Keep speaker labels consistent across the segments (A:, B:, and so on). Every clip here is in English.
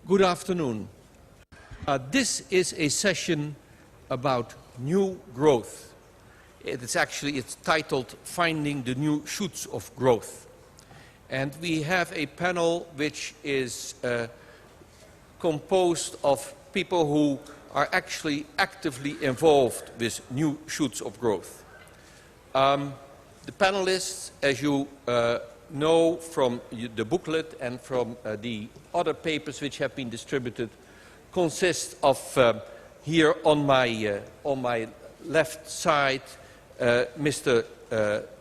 A: Good afternoon. This is a session about new growth. It's titled Finding the New Shoots of Growth. And we have a panel which is composed of people who are actually actively involved with new shoots of growth. The panelists, as you know from the booklet and from the other papers which have been distributed, consist of here on my left side, Mr.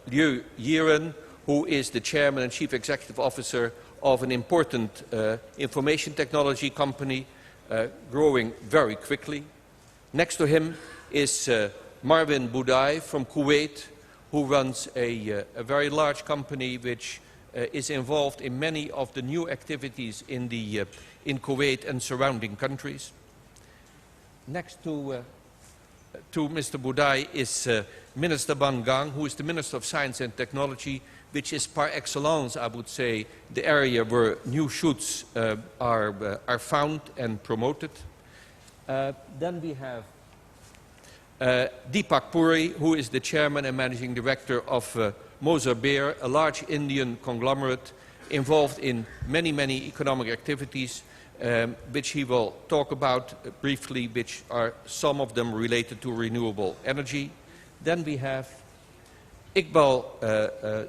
A: Liu Yiren, who is the Chairman and Chief Executive Officer of an important information technology company growing very quickly. Next to him is Marvin Budai from Kuwait, who runs a very large company which is involved in many of the new activities in Kuwait and surrounding countries. Next to Mr. Budai is Minister Ban Gang, who is the Minister of Science and Technology, which is par excellence, I would say, the area where new shoots are found and promoted. Then we have Deepak Puri, who is the Chairman and Managing Director of Mozambique, a large Indian conglomerate involved in many economic activities, which he will talk about briefly, which are some of them related to renewable energy. Then we have Iqbal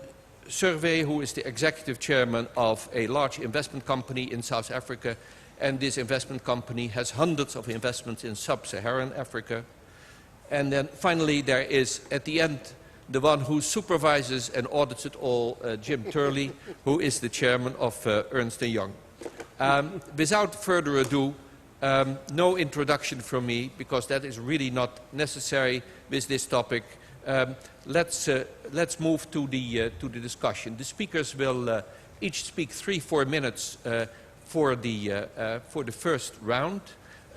A: Surve, who is the Executive Chairman of a large investment company in South Africa, and this investment company has hundreds of investments in sub-Saharan Africa. And then finally there is, at the end, the one who supervises and audits it all, Jim Turley, who is the Chairman of Ernst & Young. Without further ado, no introduction from me, because that is really not necessary with this topic. Let's move to the discussion. The speakers will each speak 3-4 minutes for the first round.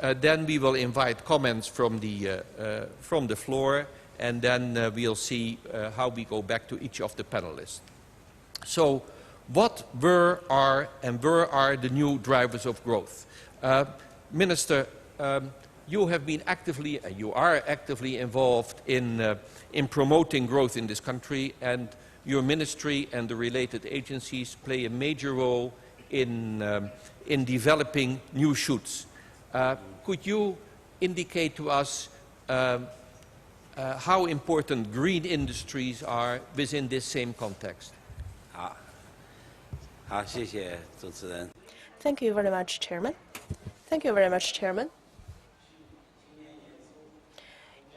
A: Then we will invite comments from the floor, and then we'll see how we go back to each of the panelists. So, what were, are, and where are the new drivers of growth? Minister, you have been actively, and you are actively involved in promoting growth in this country, and your ministry and the related agencies play a major role in developing new shoots. Could you indicate to us how important green industries are within this same context?
B: Thank you very much, Chairman. Thank you very much, Chairman.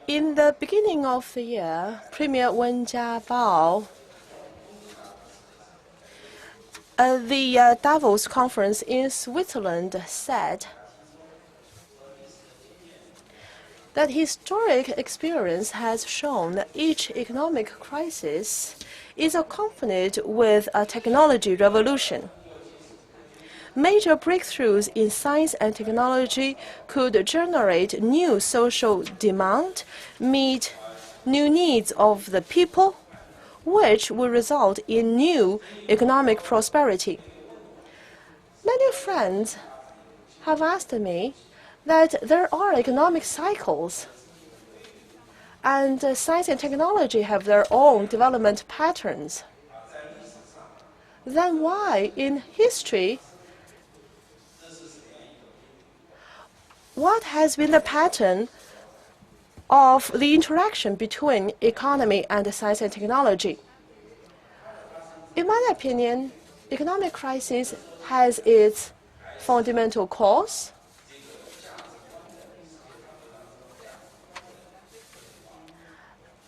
B: In the beginning of the year, Premier Wen Jiabao, the Davos conference in Switzerland, said that historic experience has shown that each economic crisis is accompanied with a technology revolution. Major breakthroughs in science and technology could generate new social demand, meet new needs of the people, which will result in new economic prosperity. Many friends have asked me that there are economic cycles, and science and technology have their own development patterns. Then why, in history, what has been the pattern of the interaction between economy and science and technology? In my opinion, economic crisis has its fundamental cause.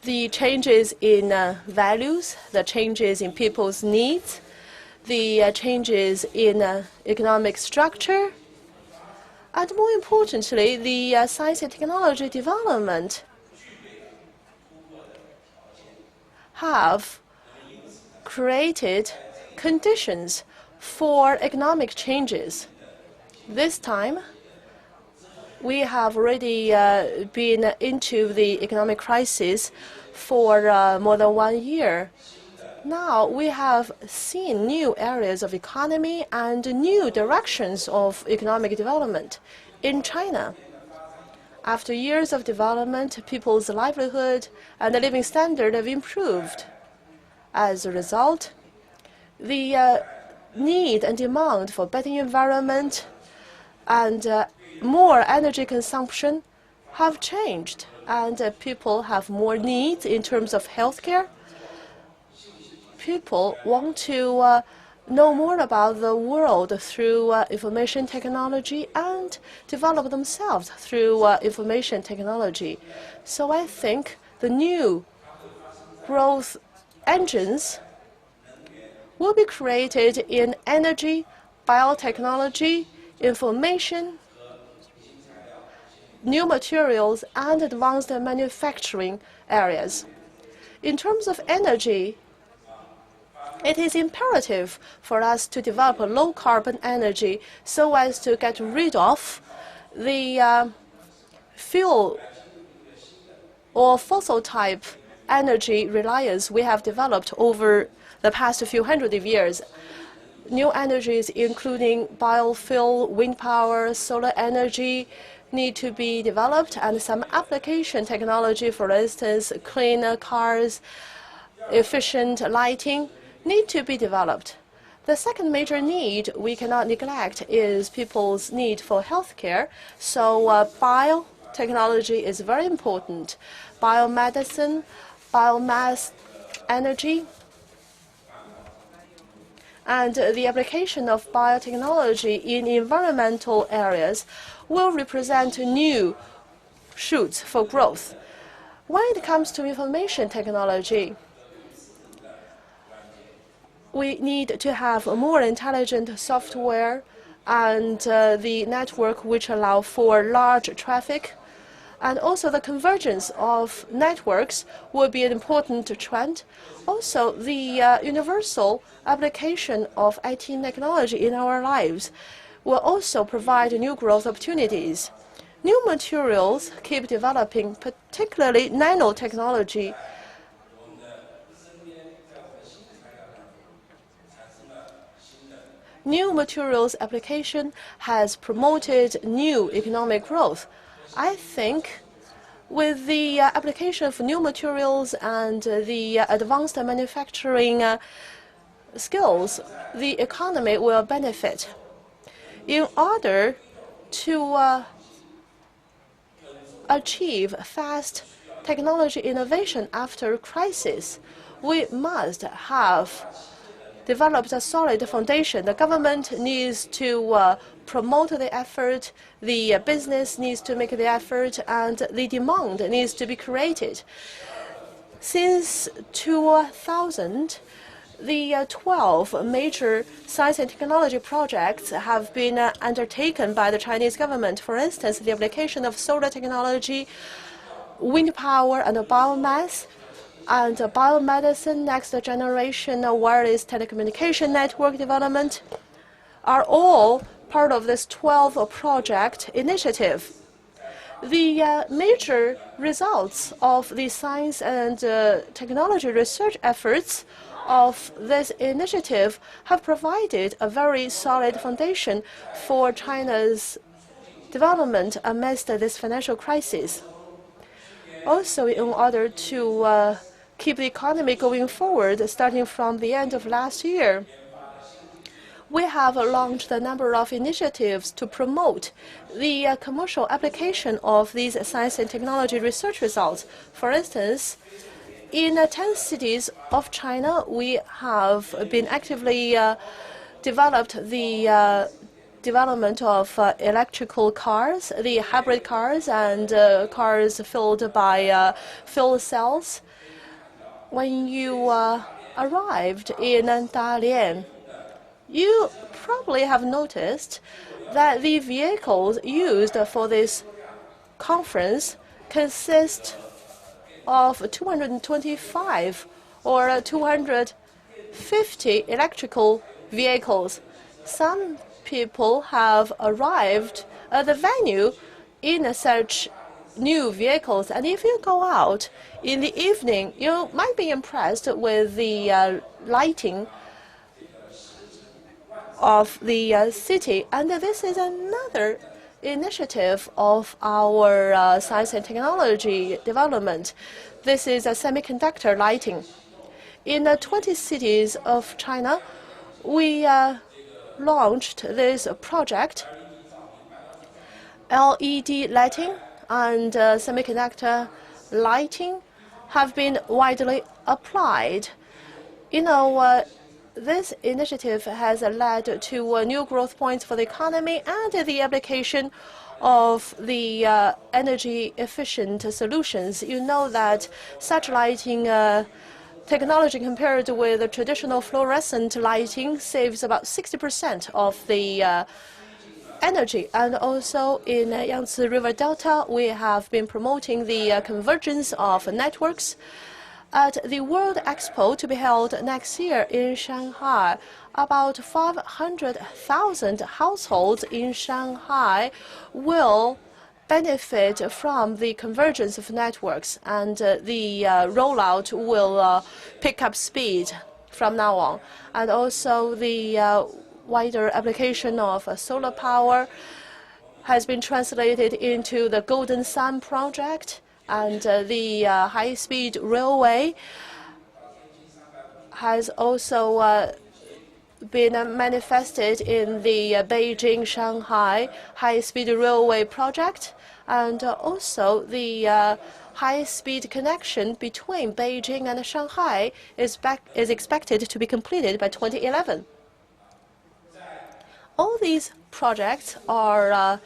B: The changes in values, the changes in people's needs, the changes in economic structure, and more importantly, the science and technology development have created conditions for economic changes. This time, we have already been into the economic crisis for more than 1 year. Now we have seen new areas of economy and new directions of economic development in China. After years of development, people's livelihood and the living standard have improved. As a result, the need and demand for better environment and more energy consumption have changed, and people have more needs in terms of healthcare. People want to know more about the world through information technology and develop themselves through information technology. So I think the new growth engines will be created in energy, biotechnology, information, new materials, and advanced manufacturing areas. In terms of energy, it is imperative for us to develop a low-carbon energy so as to get rid of the fuel or fossil-type energy reliance we have developed over the past few hundred of years. New energies, including biofuel, wind power, solar energy, need to be developed, and some application technology, for instance, cleaner cars, efficient lighting, need to be developed. The second major need we cannot neglect is people's need for healthcare. So biotechnology is very important. Biomedicine, biomass energy, and the application of biotechnology in environmental areas will represent new shoots for growth. When it comes to information technology, we need to have a more intelligent software and the network which allow for large traffic. And also the convergence of networks will be an important trend. Also, the universal application of IT technology in our lives will also provide new growth opportunities. New materials keep developing, particularly nanotechnology. New materials application has promoted new economic growth. I think with the application of new materials and the advanced manufacturing skills, the economy will benefit. In order to achieve fast technology innovation after crisis, we must have developed a solid foundation. The government needs to promote the effort, the business needs to make the effort, and the demand needs to be created. Since 2000, the 12 major science and technology projects have been undertaken by the Chinese government. For instance, the application of solar technology, wind power, and biomass, and biomedicine, next generation wireless telecommunication network development are all part of this 12 project initiative. The major results of the science and technology research efforts of this initiative have provided a very solid foundation for China's development amidst this financial crisis. Also, in order to keep the economy going forward, starting from the end of last year, we have launched a number of initiatives to promote the commercial application of these science and technology research results. For instance, in 10 cities of China, we have been actively developed the development of electrical cars, the hybrid cars, and cars filled by fuel cells. When you arrived in Dalian, you probably have noticed that the vehicles used for this conference consist of 225 or 250 electrical vehicles. Some people have arrived at the venue in such new vehicles. And if you go out in the evening, you might be impressed with the lighting of the city. And this is another initiative of our science and technology development. This is a semiconductor lighting. In 20 cities of China, we launched this project. LED lighting and semiconductor lighting have been widely applied. You know, this initiative has led to new growth points for the economy and the application of the energy efficient solutions. You know that such lighting technology compared with the traditional fluorescent lighting saves about 60% of the energy. And also in Yangtze River Delta, we have been promoting the convergence of networks. At the World Expo to be held next year in Shanghai, about 500,000 households in Shanghai will benefit from the convergence of networks, and the rollout will pick up speed from now on. And also the wider application of solar power has been translated into the Golden Sun project, and the high-speed railway has also been manifested in the Beijing-Shanghai high-speed railway project, and also the high-speed connection between Beijing and Shanghai is expected to be completed by 2011. All these projects are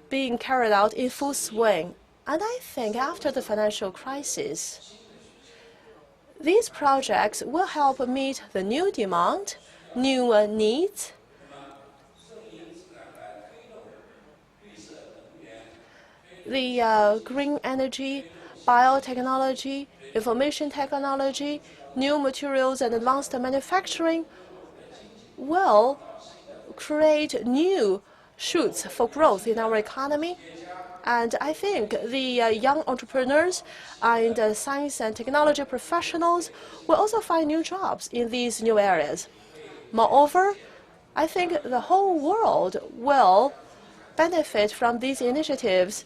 B: being carried out in full swing. And I think after the financial crisis, these projects will help meet the new demand, new needs. The green energy, biotechnology, information technology, new materials and advanced manufacturing will create new shoots for growth in our economy. And I think the young entrepreneurs and science and technology professionals will also find new jobs in these new areas. Moreover, I think the whole world will benefit from these initiatives,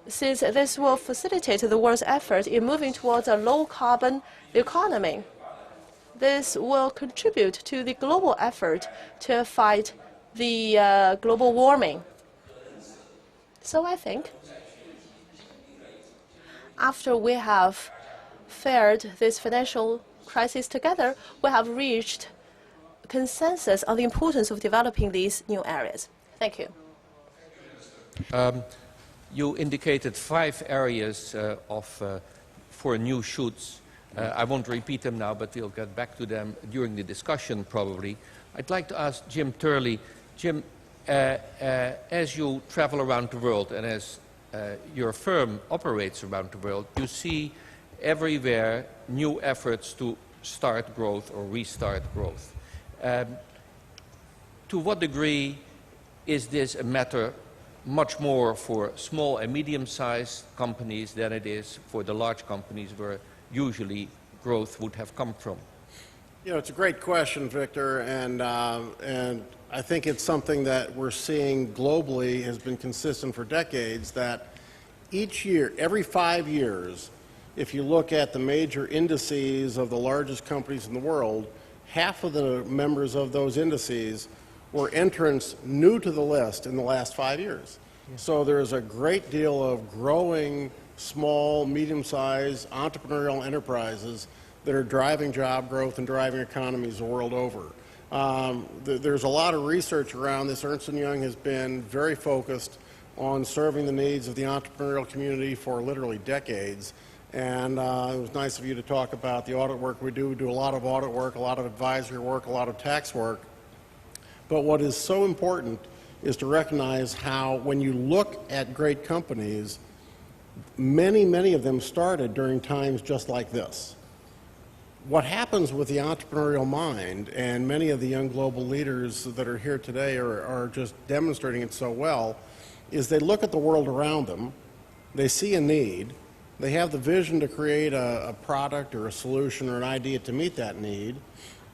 B: since this will facilitate the world's effort in moving towards a low-carbon economy. This will contribute to the global effort to fight the global warming. So I think after we have fared this financial crisis together, we have reached consensus on the importance of developing these new areas. Thank you.
A: You indicated 5 areas for new shoots. I won't repeat them now, but we'll get back to them during the discussion probably. I'd like to ask Jim Turley. Jim, as you travel around the world and as your firm operates around the world, you see everywhere new efforts to start growth or restart growth. To what degree is this a matter much more for small and medium-sized companies than it is for the large companies where usually growth would have come from?
C: You know, it's a great question, Victor, and I think it's something that we're seeing globally has been consistent for decades, that each year, every 5 years, if you look at the major indices of the largest companies in the world, half of the members of those indices were entrants new to the list in the last 5 years. Yeah. So there's a great deal of growing small, medium-sized entrepreneurial enterprises that are driving job growth and driving economies the world over. There's a lot of research around this. Ernst & Young has been very focused on serving the needs of the entrepreneurial community for literally decades. And it was nice of you to talk about the audit work we do. We do a lot of audit work, a lot of advisory work, a lot of tax work. But what is so important is to recognize how when you look at great companies, many of them started during times just like this. What happens with the entrepreneurial mind, and many of the young global leaders that are here today are just demonstrating it so well, is they look at the world around them, they see a need, they have the vision to create a product or a solution or an idea to meet that need,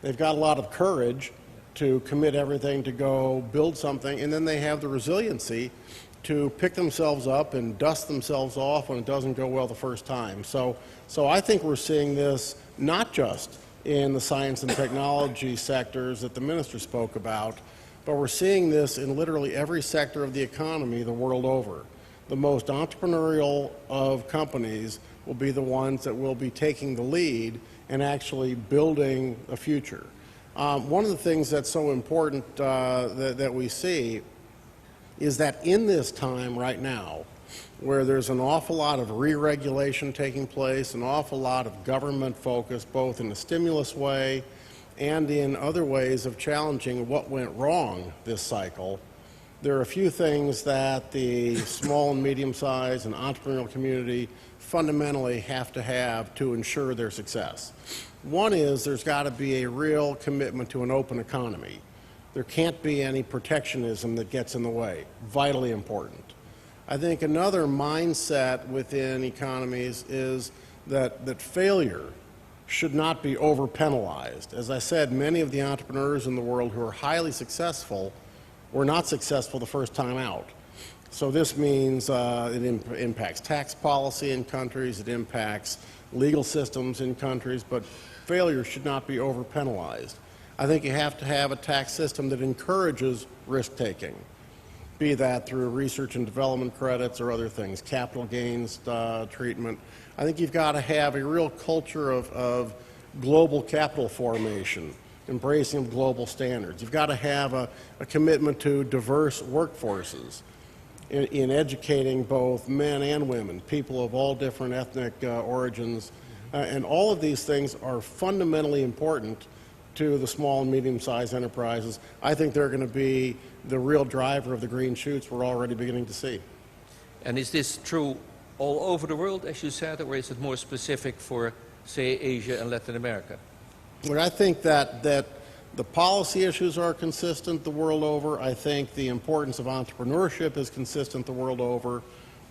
C: they've got a lot of courage to commit everything to go build something, and then they have the resiliency to pick themselves up and dust themselves off when it doesn't go well the first time. So I think we're seeing this not just in the science and technology sectors that the minister spoke about, but we're seeing this in literally every sector of the economy the world over. The most entrepreneurial of companies will be the ones that will be taking the lead and actually building a future. One of the things that's so important that we see is that in this time right now, where there's an awful lot of re-regulation taking place, an awful lot of government focus, both in a stimulus way and in other ways of challenging what went wrong this cycle, there are a few things that the small and medium-sized and entrepreneurial community fundamentally have to ensure their success. One is there's got to be a real commitment to an open economy. There can't be any protectionism that gets in the way. Vitally important. I think another mindset within economies is that failure should not be over-penalized. As I said, many of the entrepreneurs in the world who are highly successful were not successful the first time out. So this means it impacts tax policy in countries, it impacts legal systems in countries, but failure should not be over-penalized. I think you have to have a tax system that encourages risk-taking, be that through research and development credits or other things, capital gains treatment. I think you've got to have a real culture of global capital formation, embracing of global standards. You've got to have a commitment to diverse workforces in educating both men and women, people of all different ethnic origins, and all of these things are fundamentally important to the small and medium-sized enterprises. I think they're going to be the real driver of the green shoots we're already beginning to see.
A: And is this true all over the world, as you said, or is it more specific for, say, Asia and Latin America?
C: Well, I think that the policy issues are consistent the world over. I think the importance of entrepreneurship is consistent the world over.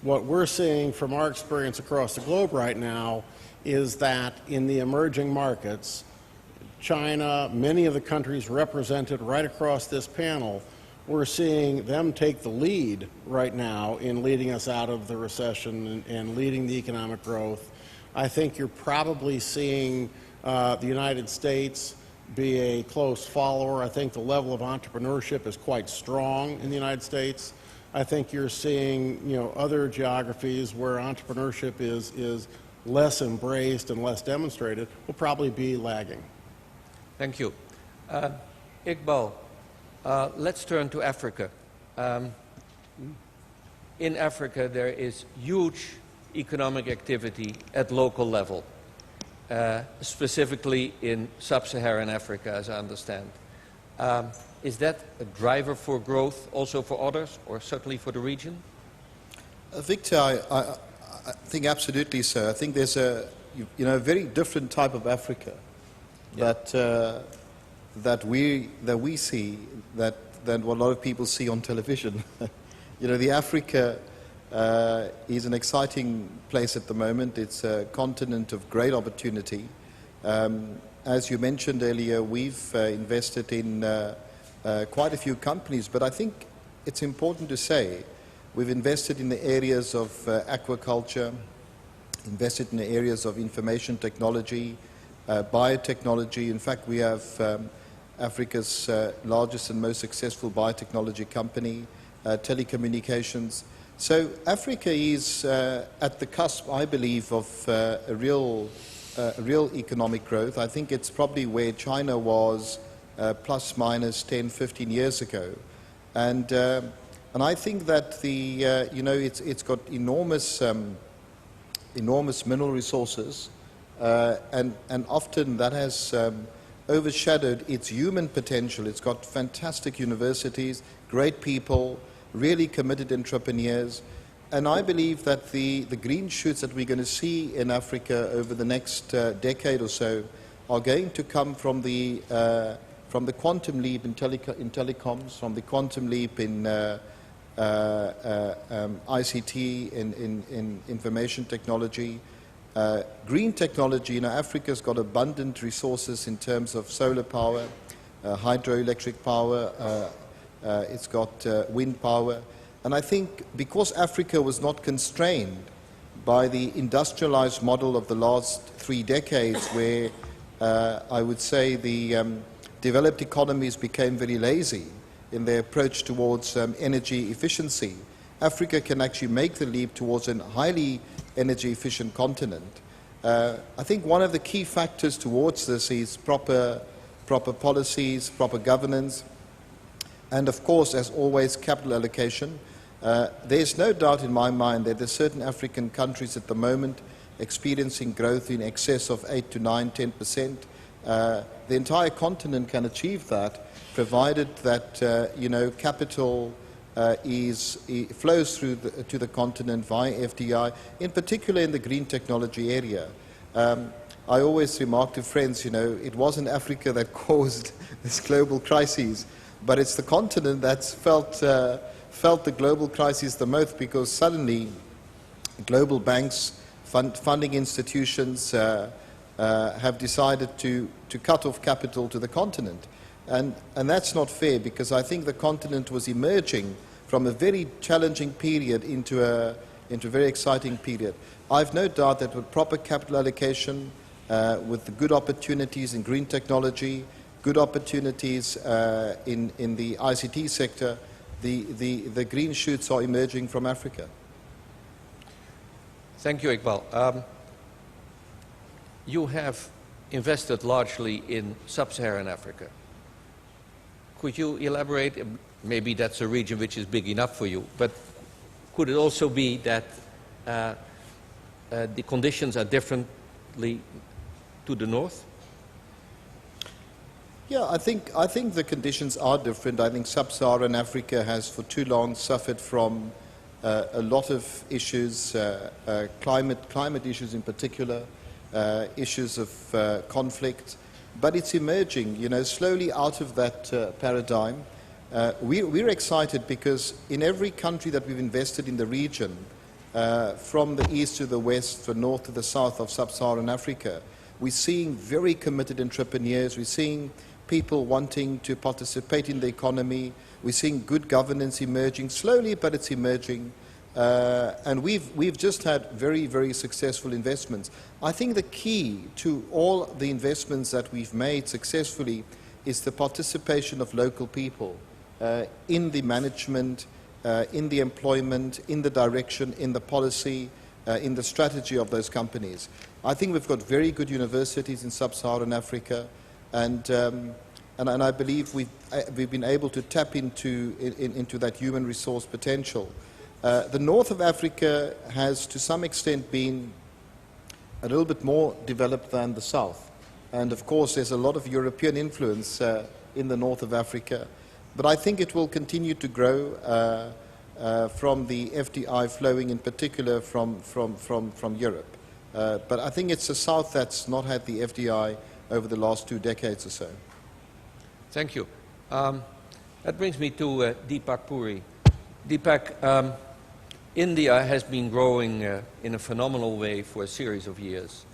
C: What we're seeing from our experience across the globe right now is that in the emerging markets, China, many of the countries represented right across this panel, we're seeing them take the lead right now in leading us out of the recession and leading the economic growth. I think you're probably seeing the United States be a close follower. I think the level of entrepreneurship is quite strong in the United States. I think you're seeing, other geographies where entrepreneurship is less embraced and less demonstrated will probably be lagging.
A: Thank you. Iqbal, let's turn to Africa. In Africa, there is huge economic activity at local level, specifically in sub-Saharan Africa, as I understand. Is that a driver for growth also for others, or certainly for the region?
D: Victor, I think absolutely so. I think there's a very different type of Africa that we see than what a lot of people see on television. The Africa is an exciting place at the moment. It's a continent of great opportunity. As you mentioned earlier, we've invested in quite a few companies, but I think it's important to say we've invested in the areas of aquaculture, invested in the areas of information technology, biotechnology. In fact, we have Africa's largest and most successful biotechnology company, telecommunications. So Africa is at the cusp, I believe, of a real economic growth. I think it's probably where China was plus minus 10, 15 years ago. And I think that it's got enormous mineral resources, and often that has overshadowed its human potential. It's got fantastic universities, great people, really committed entrepreneurs, and I believe that the green shoots that we're going to see in Africa over the next decade or so are going to come from the quantum leap in telecoms, from the quantum leap in ICT, in information technology, green technology. You know, Africa's got abundant resources in terms of solar power, hydroelectric power, it's got wind power. And I think because Africa was not constrained by the industrialized model of the last 3 decades, where I would say the developed economies became very lazy in their approach towards energy efficiency, Africa can actually make the leap towards a highly energy efficient continent. I think one of the key factors towards this is proper policies, proper governance, and of course, as always, capital allocation. There's no doubt in my mind that there's certain African countries at the moment experiencing growth in excess of 8 to 9, 10%. The entire continent can achieve that, provided that capital flows through to the continent via FDI, in particular in the green technology area. I always remark to friends, it wasn't Africa that caused this global crisis, but it's the continent that's felt the global crisis the most, because suddenly global banks, funding institutions have decided to cut off capital to the continent. And that's not fair, because I think the continent was emerging from a very challenging period into a very exciting period. I've no doubt that with proper capital allocation, with the good opportunities in green technology, good opportunities in the ICT sector, the green shoots are emerging from Africa.
A: Thank you, Iqbal. You have invested largely in sub-Saharan Africa. Could you elaborate? Maybe that's a region which is big enough for you, but could it also be that the conditions are differently to the north?
D: Yeah, I think the conditions are different. I think sub-Saharan Africa has for too long suffered from a lot of issues, climate issues in particular, issues of conflict. But it's emerging, slowly out of that paradigm. We're excited because in every country that we've invested in the region, from the east to the west, from north to the south of sub-Saharan Africa, we're seeing very committed entrepreneurs. We're seeing people wanting to participate in the economy. We're seeing good governance emerging slowly, but it's emerging. And we've just had very, very successful investments. I think the key to all the investments that we've made successfully is the participation of local people in the management, in the employment, in the direction, in the policy, in the strategy of those companies. I think we've got very good universities in sub-Saharan Africa, and I believe we've been able to tap into that human resource potential. The north of Africa has, to some extent, been a little bit more developed than the south. And of course, there's a lot of European influence in the north of Africa. But I think it will continue to grow from the FDI flowing, in particular, from Europe. But I think it's the south that's not had the FDI over the last 2 decades or so.
A: Thank you. That brings me to Deepak Puri. Deepak, India has been growing in a phenomenal way for a series of years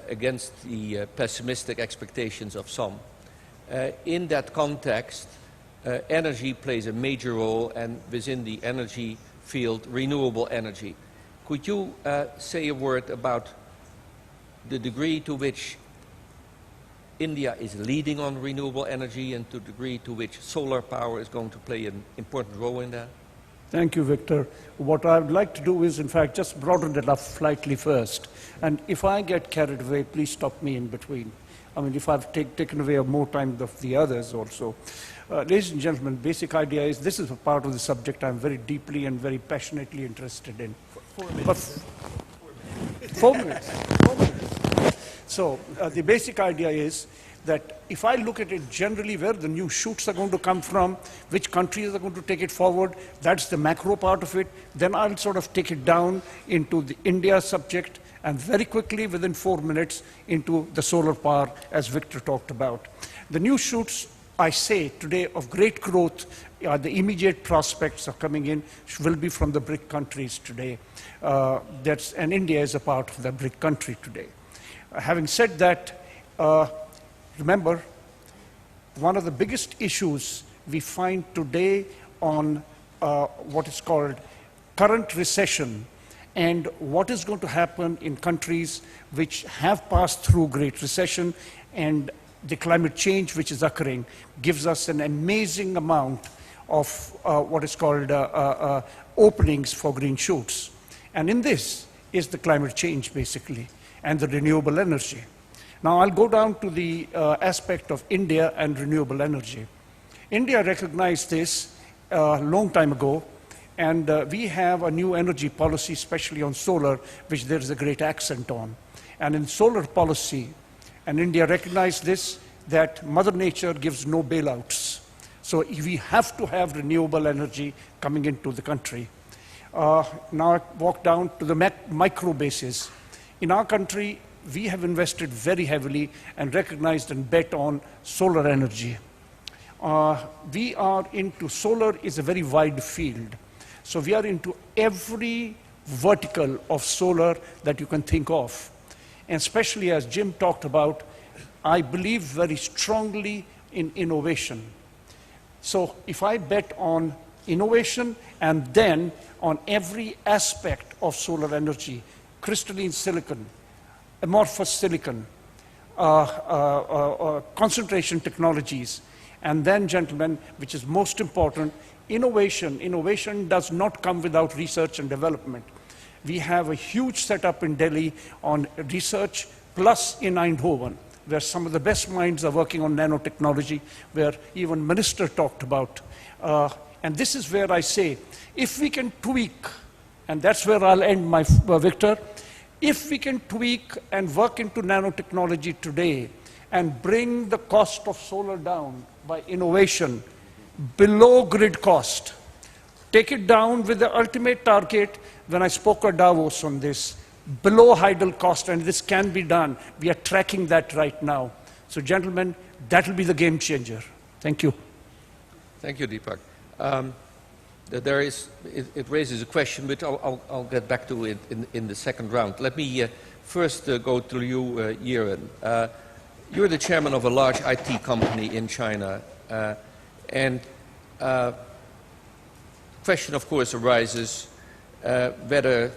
A: against the pessimistic expectations of some. In that context, energy plays a major role, and within the energy field, renewable energy. Could you say a word about the degree to which India is leading on renewable energy and to the degree to which solar power is going to play an important role in that?
E: Thank you, Victor. What I would like to do is, in fact, just broaden it up slightly first. And if I get carried away, please stop me in between. I mean, if I've taken away more time than the others also. Ladies and gentlemen, basic idea is this is a part of the subject I'm very deeply and very passionately interested in. 4 minutes. 4 minutes. 4 minutes. So the basic idea is that if I look at it generally, where the new shoots are going to come from, which countries are going to take it forward, that's the macro part of it. Then I'll sort of take it down into the India subject, and very quickly, within 4 minutes, into the solar power, as Victor talked about. The new shoots, I say today, of great growth the immediate prospects of coming in will be from the BRIC countries today. And India is a part of the BRIC country today. Having said that, remember, one of the biggest issues we find today on what is called current recession and what is going to happen in countries which have passed through Great Recession and the climate change which is occurring gives us an amazing amount of what is called openings for green shoots. And in this is the climate change, basically, and the renewable energy. Now, I'll go down to the aspect of India and renewable energy. India recognized this a long time ago, and we have a new energy policy, especially on solar, which there is a great accent on. And in solar policy, and India recognized this, that Mother Nature gives no bailouts. So we have to have renewable energy coming into the country. Now I walk down to the micro basis. In our country, we have invested very heavily and recognized and bet on solar energy. We are into solar is a very wide field. So we are into every vertical of solar that you can think of. And especially as Jim talked about, I believe very strongly in innovation. So if I bet on innovation and then on every aspect of solar energy, crystalline silicon, amorphous silicon, concentration technologies, and then, gentlemen, which is most important, innovation. Innovation does not come without research and development. We have a huge setup in Delhi on research, plus in Eindhoven, where some of the best minds are working on nanotechnology, where even Minister talked about. And this is where I say, if we can tweak, and that's where I'll end my Victor, if we can tweak and work into nanotechnology today and bring the cost of solar down by innovation below grid cost, take it down with the ultimate target, when I spoke at Davos on this, below hydel cost, and this can be done. We are tracking that right now. So gentlemen, that will be the game changer. Thank you.
A: Thank you, Deepak. It raises a question, which I'll get back to it in the second round. Let me first go to you, Yiren. You're the chairman of a large IT company in China, and question, of course, arises whether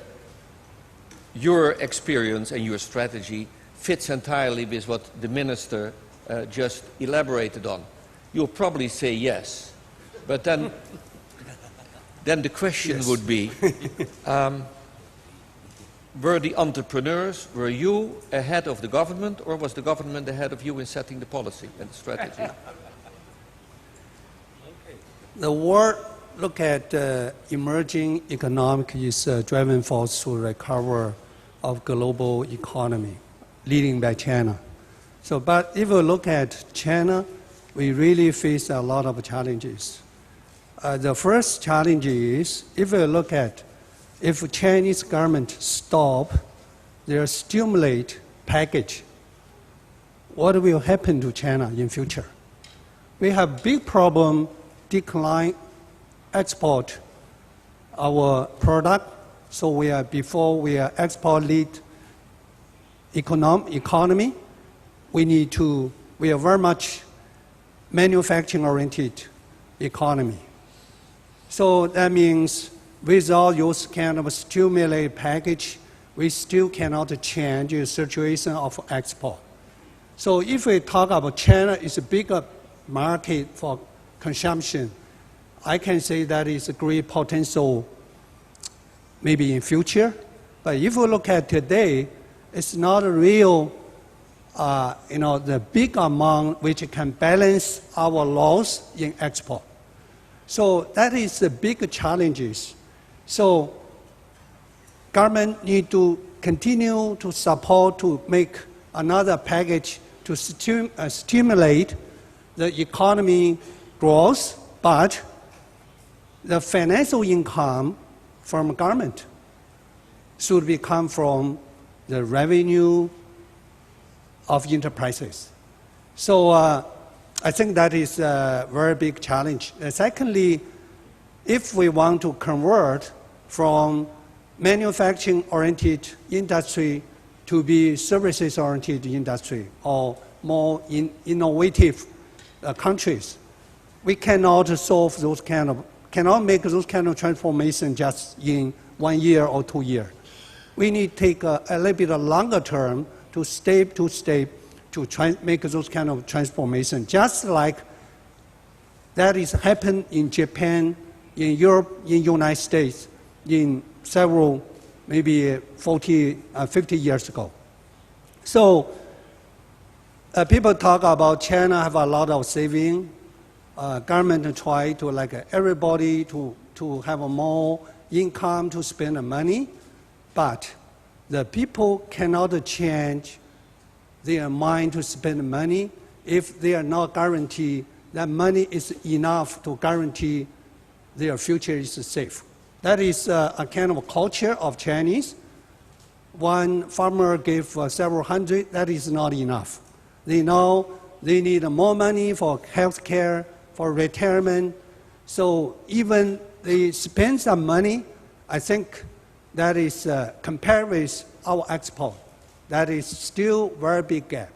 A: your experience and your strategy fits entirely with what the minister just elaborated on. You'll probably say yes, but then the question yes. would be, were the entrepreneurs, were you ahead of the government, or was the government ahead of you in setting the policy and the strategy?
F: The world look at emerging economic is driving force to recover of global economy, leading by China. So, but if we look at China, we really face a lot of challenges. The first challenge is, if we look at, if Chinese government stop their stimulate package, what will happen to China in future? We have big problem, decline export our product. So before we are export lead economy, we are very much manufacturing oriented economy. So that means without those kind of stimulate package, we still cannot change the situation of export. So if we talk about China is a bigger market for consumption, I can say that is a great potential maybe in future. But if we look at today, it's not a real, the big amount which can balance our loss in export. So that is the big challenges. So government need to continue to support to make another package to stimulate the economy growth, but the financial income from government should come from the revenue of enterprises. So I think that is a very big challenge. Secondly, if we want to convert from manufacturing-oriented industry to be services-oriented industry or more innovative countries, we cannot solve those cannot make those kind of transformation just in 1 year or 2 years. We need to take a little bit longer term to step to make those kind of transformation, just like that is happened in Japan, in Europe, in United States, in several, maybe 40, 50 years ago. So people talk about China have a lot of saving. Government try to everybody to have more income to spend money, but the people cannot change their mind to spend money if they are not guaranteed that money is enough to guarantee their future is safe. That is a kind of culture of Chinese. One farmer gave several hundred, that is not enough. They know they need more money for health care, for retirement. So even they spend some money, I think that is compared with our export, that is still very big gap.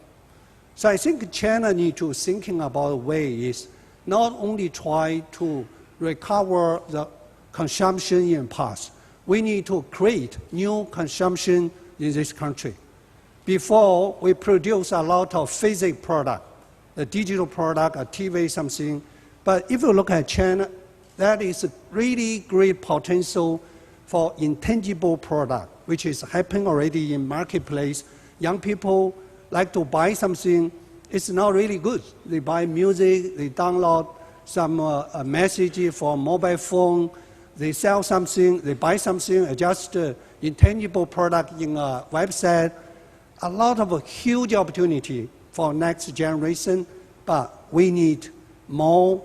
F: So I think China need to thinking about a way is not only try to recover the consumption in the past, we need to create new consumption in this country. Before, we produce a lot of physical product, a digital product, a TV, something. But if you look at China, that is a really great potential for intangible product, which is happening already in marketplace. Young people like to buy something, it's not really good. They buy music, they download some message for mobile phone, they sell something, they buy something, just intangible product in a website. A lot of huge opportunity for next generation, but we need more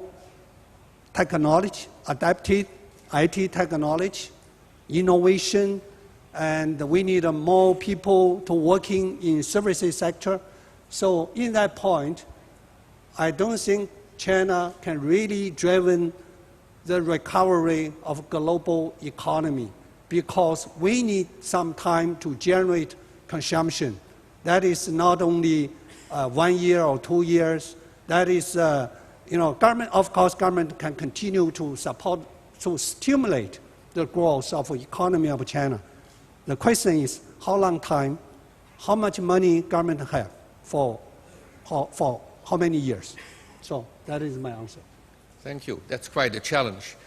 F: technology, adapted IT technology, innovation, and we need more people to working in services sector. So in that point, I don't think China can really driven the recovery of global economy because we need some time to generate consumption. That is not only 1 year or 2 years. That is, government, of course, government can continue to support, to stimulate the growth of the economy of China. The question is how long time, how much money government have for how many years? So that is my answer.
A: Thank you. That's quite a challenge.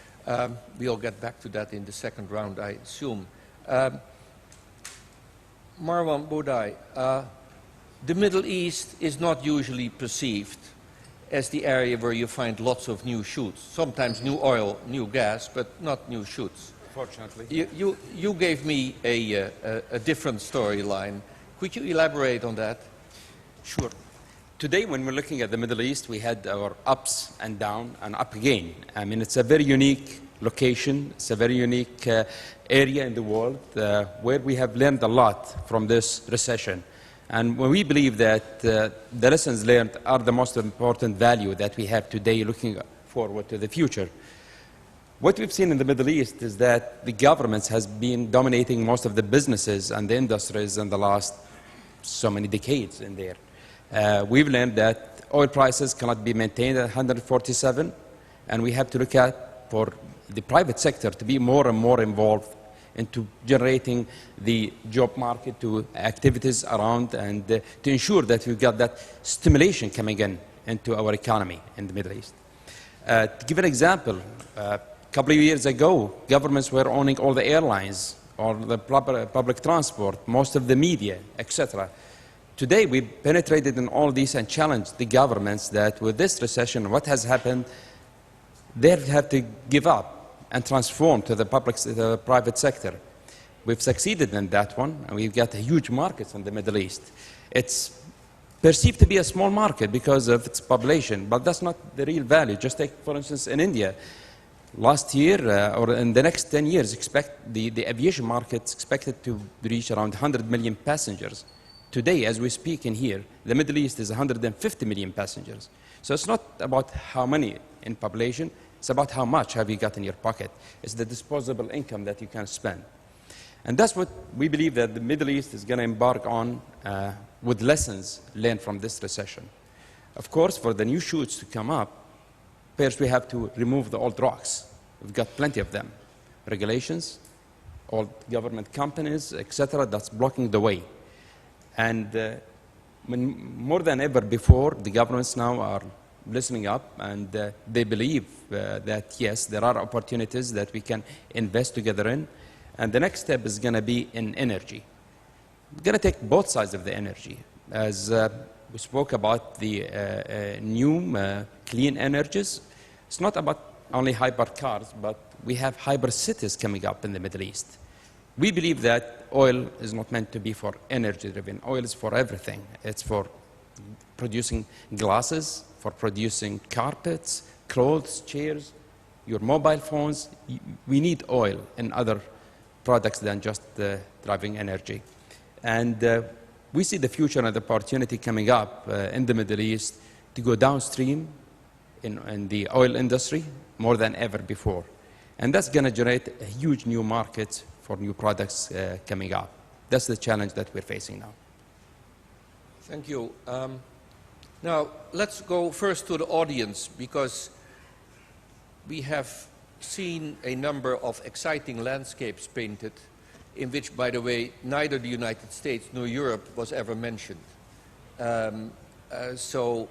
A: We'll get back to that in the second round, I assume. Marwan Bodai, the Middle East is not usually perceived as the area where you find lots of new shoots. Sometimes new oil, new gas, but not new shoots.
G: Fortunately.
A: You gave me a different storyline. Could you elaborate on that?
G: Sure. Today, when we're looking at the Middle East, we had our ups and down and up again. I mean, it's a very unique location. It's a very unique area in the world where we have learned a lot from this recession. And when we believe that the lessons learned are the most important value that we have today looking forward to the future. What we've seen in the Middle East is that the governments has been dominating most of the businesses and the industries in the last so many decades in there. We've learned that oil prices cannot be maintained at 147, and we have to look at for the private sector to be more and more involved into generating the job market to activities around and to ensure that we've got that stimulation coming into our economy in the Middle East. To give an example, a couple of years ago, governments were owning all the airlines, all the public transport, most of the media, etc. Today, we've penetrated in all these and challenged the governments that with this recession, what has happened, they have to give up and transform to the private sector. We've succeeded in that one, and we've got huge markets in the Middle East. It's perceived to be a small market because of its population, but that's not the real value. Just take, for instance, in India. Last year, or in the next 10 years, the aviation market's expected to reach around 100 million passengers. Today, as we speak in here, the Middle East is 150 million passengers. So it's not about how many in population, it's about how much have you got in your pocket. It's the disposable income that you can spend. And that's what we believe that the Middle East is going to embark on with lessons learned from this recession. Of course, for the new shoots to come up, first we have to remove the old rocks. We've got plenty of them. Regulations, old government companies, etc., that's blocking the way. And more than ever before, the governments now are listening up, and they believe that, yes, there are opportunities that we can invest together in. And the next step is going to be in energy. We're going to take both sides of the energy. As we spoke about the new clean energies, it's not about only hypercars, but we have hyper cities coming up in the Middle East. We believe that oil is not meant to be for energy driven. Oil is for everything. It's for producing glasses, for producing carpets, clothes, chairs, your mobile phones. We need oil and other products than just driving energy. And we see the future and the opportunity coming up in the Middle East to go downstream in the oil industry more than ever before. And that's going to generate a huge new market for new products coming up. That's the challenge that we're facing now.
A: Thank you. Now, let's go first to the audience, because we have seen a number of exciting landscapes painted in which, by the way, neither the United States nor Europe was ever mentioned. So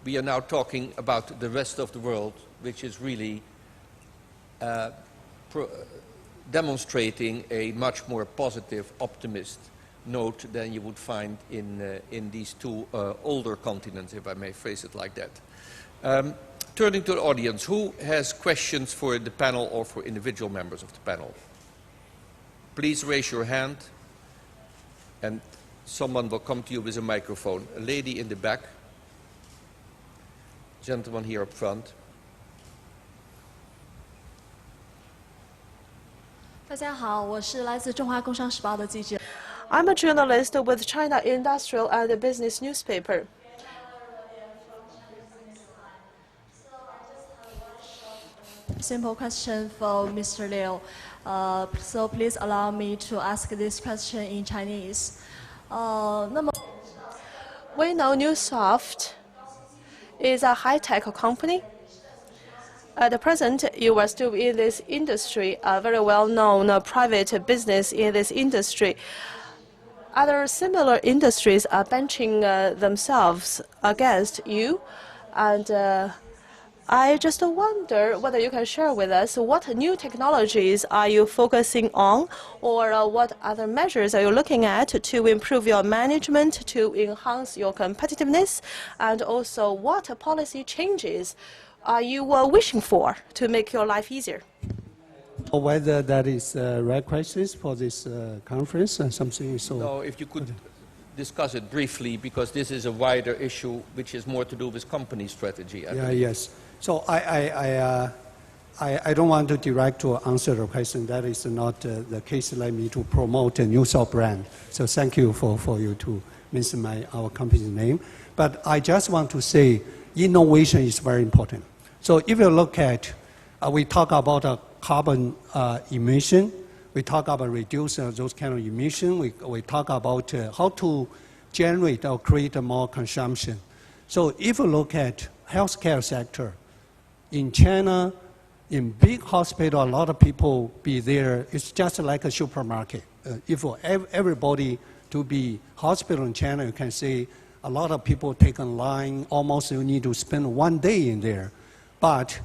A: we are now talking about the rest of the world, which is really demonstrating a much more positive, optimist note than you would find in these two older continents, if I may phrase it like that. Turning to the audience, who has questions for the panel or for individual members of the panel? Please raise your hand, and someone will come to you with a microphone. A lady in the back, gentleman here up front.
H: 大家好，我是来自中华工商时报的记者。
B: I'm a journalist with China Industrial and Business newspaper.
H: Simple question for Mr. Liu. So please allow me to ask this question in Chinese. 那么
B: We know Newsoft is a high-tech company. At present, you are still in this industry, a very well-known private business in this industry. Other similar industries are benching themselves against you, and I just wonder whether you can share with us what new technologies are you focusing on, or what other measures are you looking at to improve your management, to enhance your competitiveness, and also what policy changes are you wishing for to make your life easier?
F: Whether that is the right questions for this conference and something so.
A: No, if you could discuss it briefly, because this is a wider issue which is more to do with company strategy.
F: Yes. So I don't want to direct to answer the question. That is not the case. Let me to promote a Newsoft brand. So thank you for you to mention our company's name. But I just want to say innovation is very important. So if you look at, we talk about carbon emission, we talk about reducing those kind of emission, we talk about how to generate or create more consumption. So if you look at healthcare sector, in China, in big hospital, a lot of people be there. It's just like a supermarket. If everybody to be hospital in China, you can say a lot of people take a line, almost you need to spend 1 day in there. But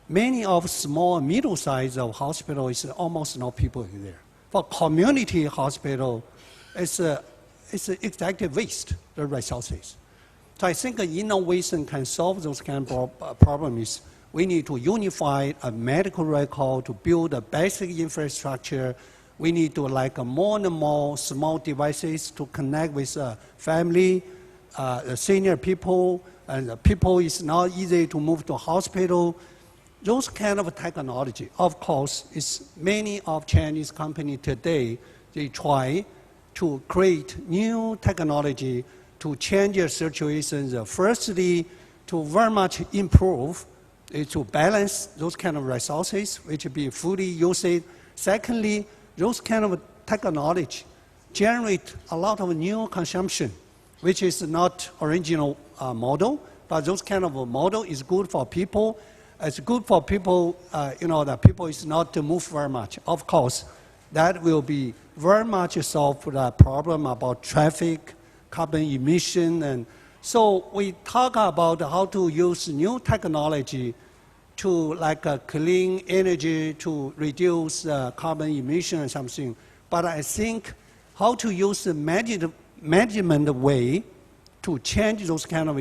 F: many of small, middle-sized hospitals, almost no people in there. For community hospital, it's exactly waste, the resources. So I think innovation can solve those kind of problems. We need to unify a medical record to build a basic infrastructure. We need to more and more small devices to connect with family, senior people, and people is not easy to move to hospital. Those kind of technology, of course, is many of Chinese companies today, they try to create new technology to change their situations. Firstly, to very much improve, to balance those kind of resources, which be fully used. Secondly, those kind of technology generate a lot of new consumption, which is not original model, but those kind of a model is good for people. It's good for people, that people is not to move very much. Of course, that will be very much solve the problem about traffic, carbon emission, and so we talk about how to use new technology to clean energy to reduce carbon emission or something. But I think how to use the management way to change those kind of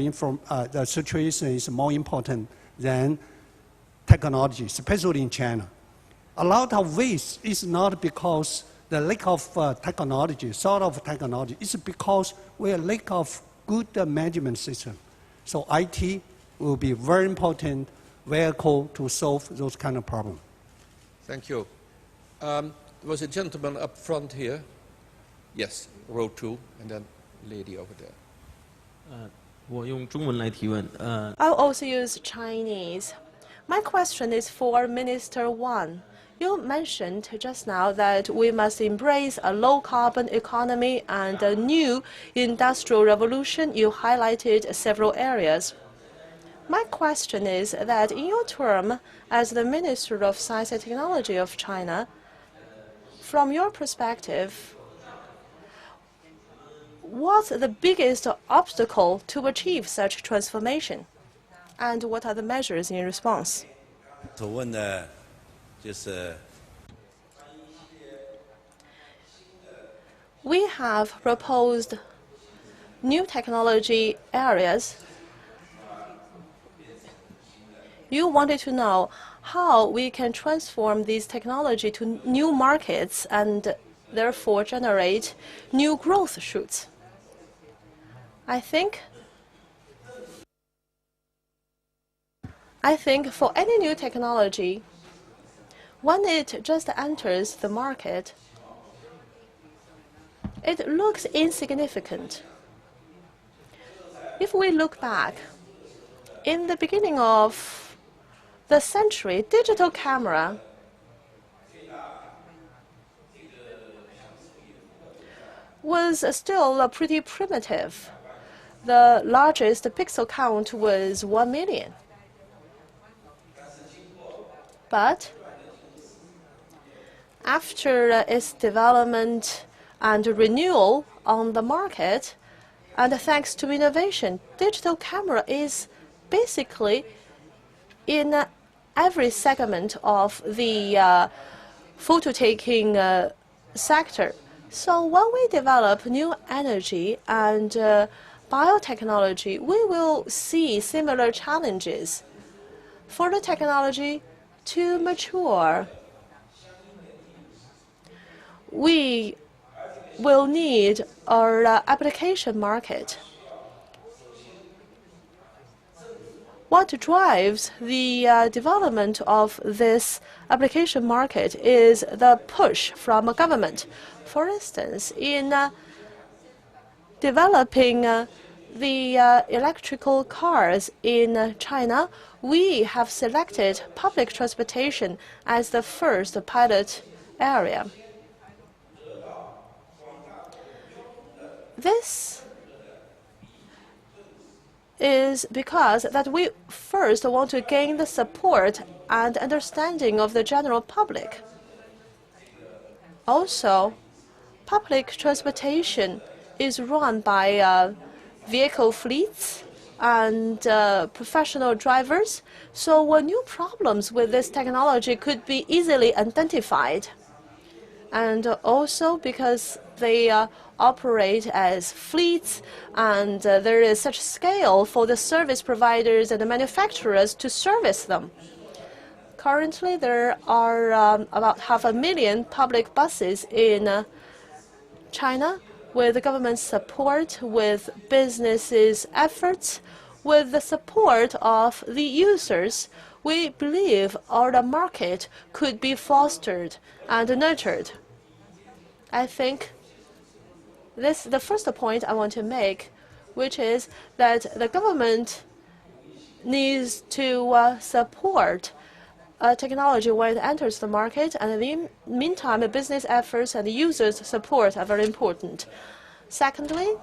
F: the situation is more important than technology, especially in China. A lot of waste is not because the lack of technology, sort of technology, it's because we are lack of good management system. So IT will be very important vehicle to solve those kind of problems.
A: Thank you. There was a gentleman up front here. Yes, row 2, and then lady over there.
I: 我用中文来提问。
B: I'll also use Chinese. My question is for Minister Wang. You mentioned just now that we must embrace a low-carbon economy and a new industrial revolution. You highlighted several areas. My question is that in your term as the Minister of Science and Technology of China, from your perspective, what's the biggest obstacle to achieve such transformation? And what are the measures in response?
J: 所问的就是
B: We have proposed new technology areas. You wanted to know how we can transform this technology to new markets and therefore generate new growth shoots. I think for any new technology, when it just enters the market, it looks insignificant. If we look back, in the beginning of the century, digital camera was still pretty primitive. The largest pixel count was 1 million. But after its development and renewal on the market, and thanks to innovation, digital camera is basically in every segment of the photo-taking sector. So when we develop new energy and biotechnology, we will see similar challenges. For the technology to mature, we will need our application market. What drives the development of this application market is the push from a government. For instance, in developing the electrical cars in China, we have selected public transportation as the first pilot area. This is because that we first want to gain the support and understanding of the general public. Also, public transportation is run by vehicle fleets and professional drivers, so new problems with this technology could be easily identified. And also because they operate as fleets, and there is such scale for the service providers and the manufacturers to service them. Currently, there are about 500,000 public buses in China. With the government support, with businesses' efforts, with the support of the users, we believe our market could be fostered and nurtured. I think this is the first point I want to make, which is that the government needs to support technology when it enters the market, and in the meantime, the business efforts and the users' support are very important. Secondly,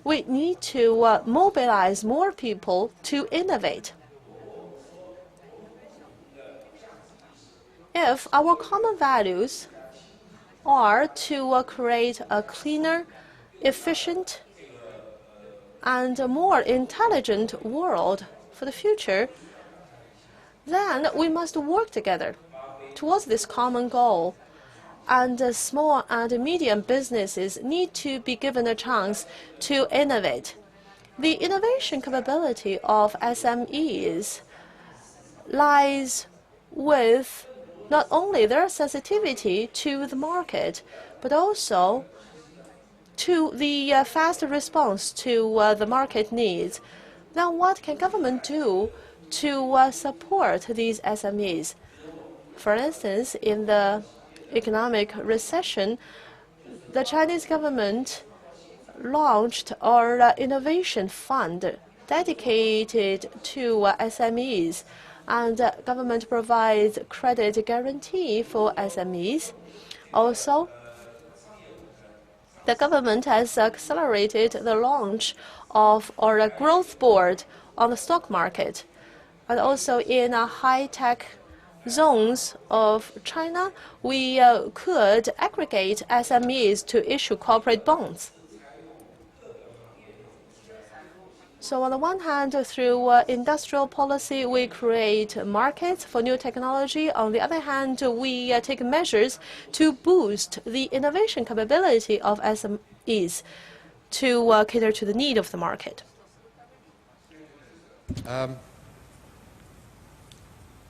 B: we need to mobilize more people to innovate. If our common values are to create a cleaner, efficient, and a more intelligent world for the future, then we must work together towards this common goal. And small and medium businesses need to be given a chance to innovate. The innovation capability of SMEs lies with not only their sensitivity to the market, but also to the fast response to the market needs. Then what can government do to support these SMEs? For instance, in the economic recession, the Chinese government launched our innovation fund dedicated to SMEs, and government provides credit guarantee for SMEs. Also, the government has accelerated the launch of our growth board on the stock market. And also in high-tech zones of China, we could aggregate SMEs to issue corporate bonds. So on the one hand, through industrial policy, we create markets for new technology. On the other hand, we take measures to boost the innovation capability of SMEs to cater to the need of the market.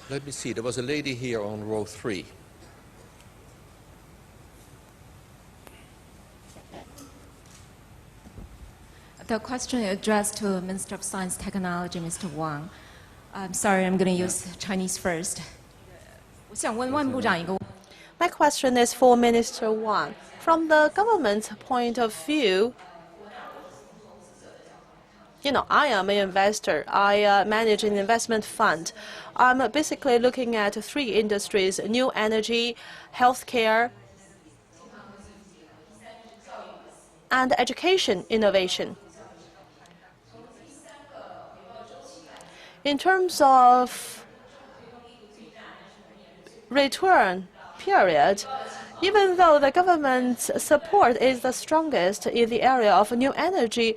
A: Let me see. There was a lady here on row 3.
K: The question is addressed to Minister of Science and Technology, Mr. Wang. I'm sorry, I'm going to use Chinese first.
B: My question is for Minister Wang. From the government's point of view, I am an investor. I manage an investment fund. I'm basically looking at 3 industries: new energy, healthcare, and education innovation. In terms of return period, even though the government's support is the strongest in the area of new energy,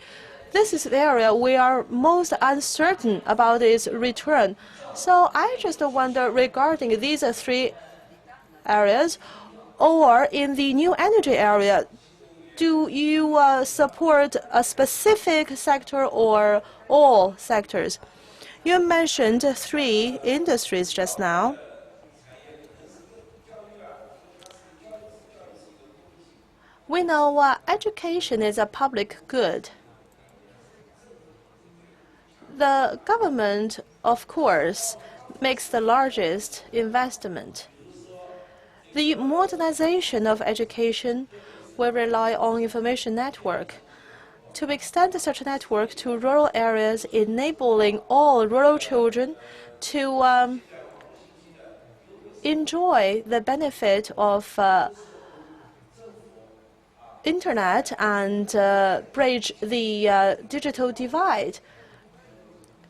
B: this is the area we are most uncertain about its return. So I just wonder, regarding these 3 areas, or in the new energy area, do you support a specific sector or all sectors? You mentioned 3 industries just now. We know education is a public good. The government, of course, makes the largest investment. The modernization of education will rely on information network to extend such a network to rural areas, enabling all rural children to enjoy the benefit of internet and bridge the digital divide.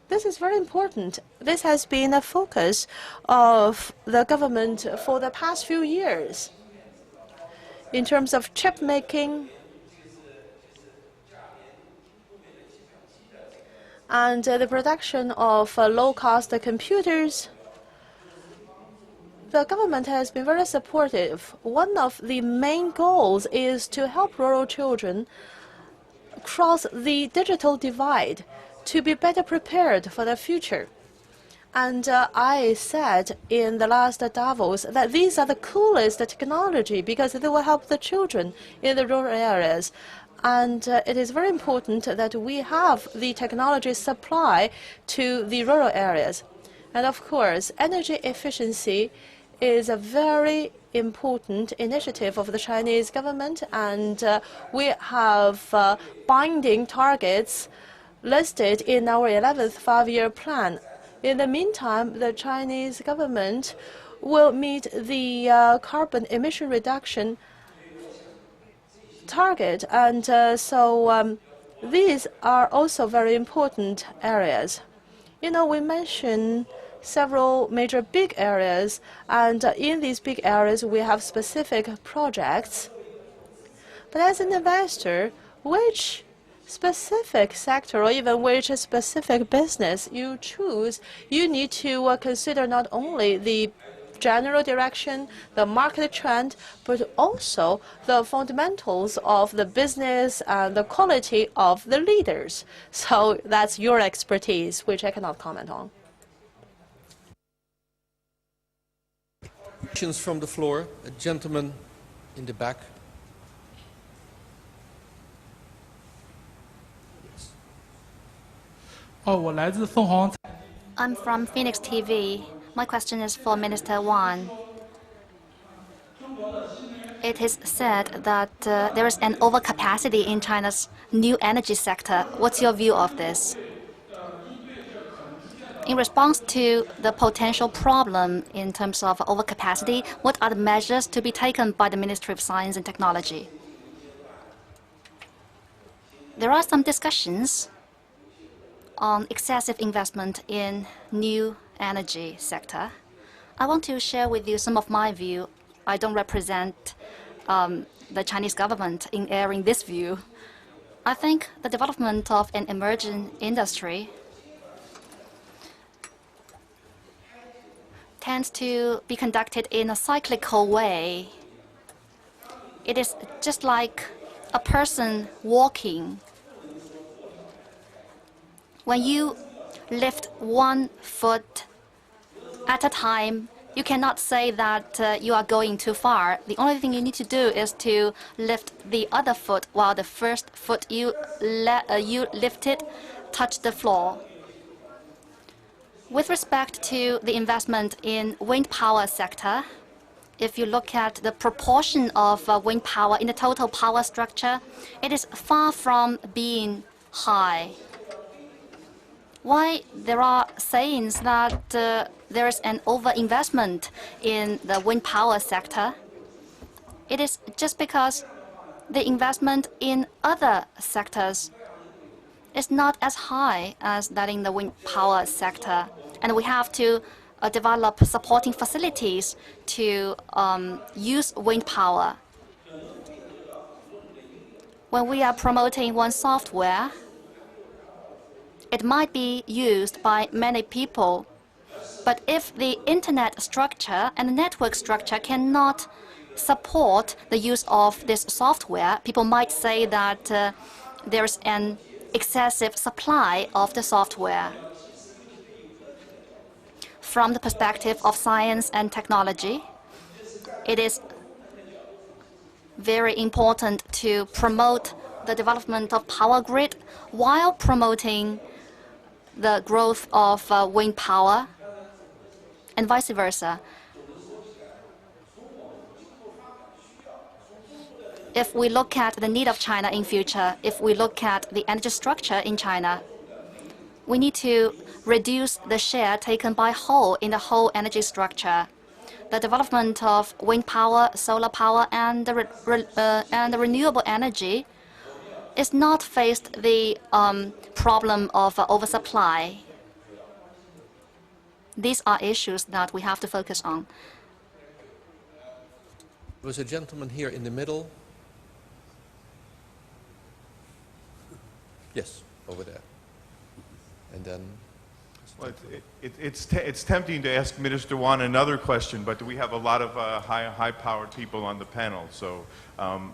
B: This is very important. This has been a focus of the government for the past few years. In terms of chip making and the production of low-cost computers, the government has been very supportive. One of the main goals is to help rural children cross the digital divide to be better prepared for the future. And I said in the last Davos that these are the coolest technology because they will help the children in the rural areas. And it is very important that we have the technology supply to the rural areas. And of course, energy efficiency is a very important initiative of the Chinese government, and we have binding targets listed in our 11th five-year plan. In the meantime, the Chinese government will meet the carbon emission reduction target, and these are also very important areas. You know, we mentioned several major big areas, and in these big areas we have specific projects. But as an investor, which specific sector or even which specific business you choose, you need to consider not only the general direction, the market trend, but also the fundamentals of the business and the quality of the leaders. So that's your expertise, which I cannot comment on.
A: Questions from the floor. A gentleman in the back.
L: I'm from Phoenix TV. My question is for Minister Wang. It is said that there is an overcapacity in China's new energy sector. What's your view of this? In response to the potential problem in terms of overcapacity, what are the measures to be taken by the Ministry of Science and Technology? There are some discussions on excessive investment in new energy sector. I want to share with you some of my view. I don't represent the Chinese government in airing this view. I think the development of an emerging industry tends to be conducted in a cyclical way. It is just like a person walking. When you lift 1 foot at a time, you cannot say that you are going too far. The only thing you need to do is to lift the other foot while the first foot you lifted touched the floor. With respect to the investment in wind power sector, if you look at the proportion of wind power in the total power structure, it is far from being high. Why there are sayings that there is an overinvestment in the wind power sector? It is just because the investment in other sectors is not as high as that in the wind power sector. And we have to develop supporting facilities to use wind power. When we are promoting one software, it might be used by many people, but if the internet structure and the network structure cannot support the use of this software, people might say that there's an excessive supply of the software. From the perspective of science and technology, it is very important to promote the development of power grid while promoting the growth of wind power, and vice versa. If we look at the need of China in future, if we look at the energy structure in China, we need to reduce the share taken by coal in the whole energy structure. The development of wind power, solar power, and the renewable energy is not faced the problem of oversupply. These are issues that we have to focus on.
A: There was a gentleman here in the middle. Yes, over there. And then...
M: Well, it's tempting to ask Minister Wang another question, but we have a lot of high-powered people on the panel, so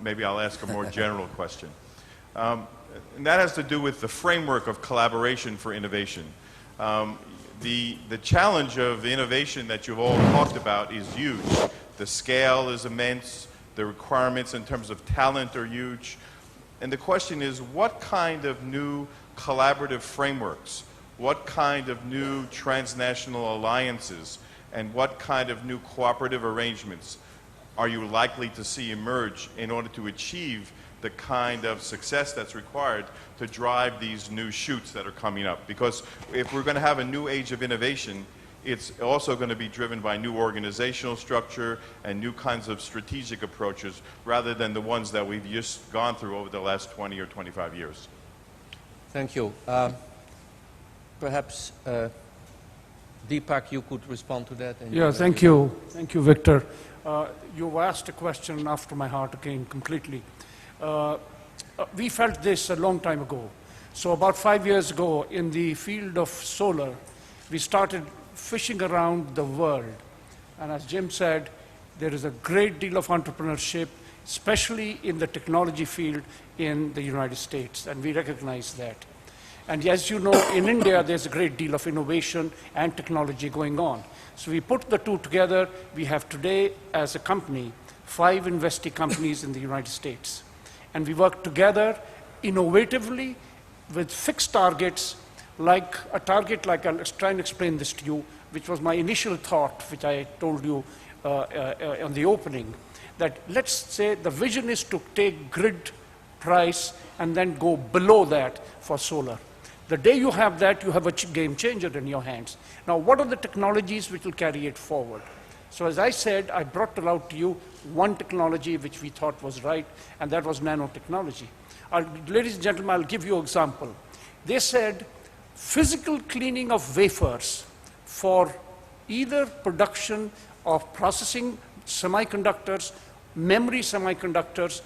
M: maybe I'll ask a more general question. And that has to do with the framework of collaboration for innovation. The challenge of the innovation that you've all talked about is huge. The scale is immense. The requirements in terms of talent are huge. And the question is, what kind of new collaborative frameworks, what kind of new transnational alliances, and what kind of new cooperative arrangements are you likely to see emerge in order to achieve the kind of success that's required to drive these new shoots that are coming up? Because if we're going to have a new age of innovation, it's also going to be driven by new organizational structure and new kinds of strategic approaches rather than the ones that we've just gone through over the last 20 or 25 years.
A: Thank you. Perhaps Deepak, you could respond to that. And
E: yeah, thank you. Thank you, Victor. You asked a question after my heart again completely. We felt this a long time ago. So about 5 years ago, in the field of solar, we started fishing around the world. And as Jim said, there is a great deal of entrepreneurship, especially in the technology field in the United States, and we recognize that. And as you know, in India, there's a great deal of innovation and technology going on. So we put the two together. We have today, as a company, 5 investee companies in the United States. And we work together innovatively with fixed targets, like a target, like I'll try and explain this to you, which was my initial thought, which I told you on the opening, that let's say the vision is to take grid price and then go below that for solar. The day you have that, you have a game changer in your hands. Now, what are the technologies which will carry it forward? So as I said, I brought out to you one technology which we thought was right, and that was nanotechnology. Ladies and gentlemen, I'll give you an example. They said physical cleaning of wafers for either production of processing semiconductors, memory semiconductors,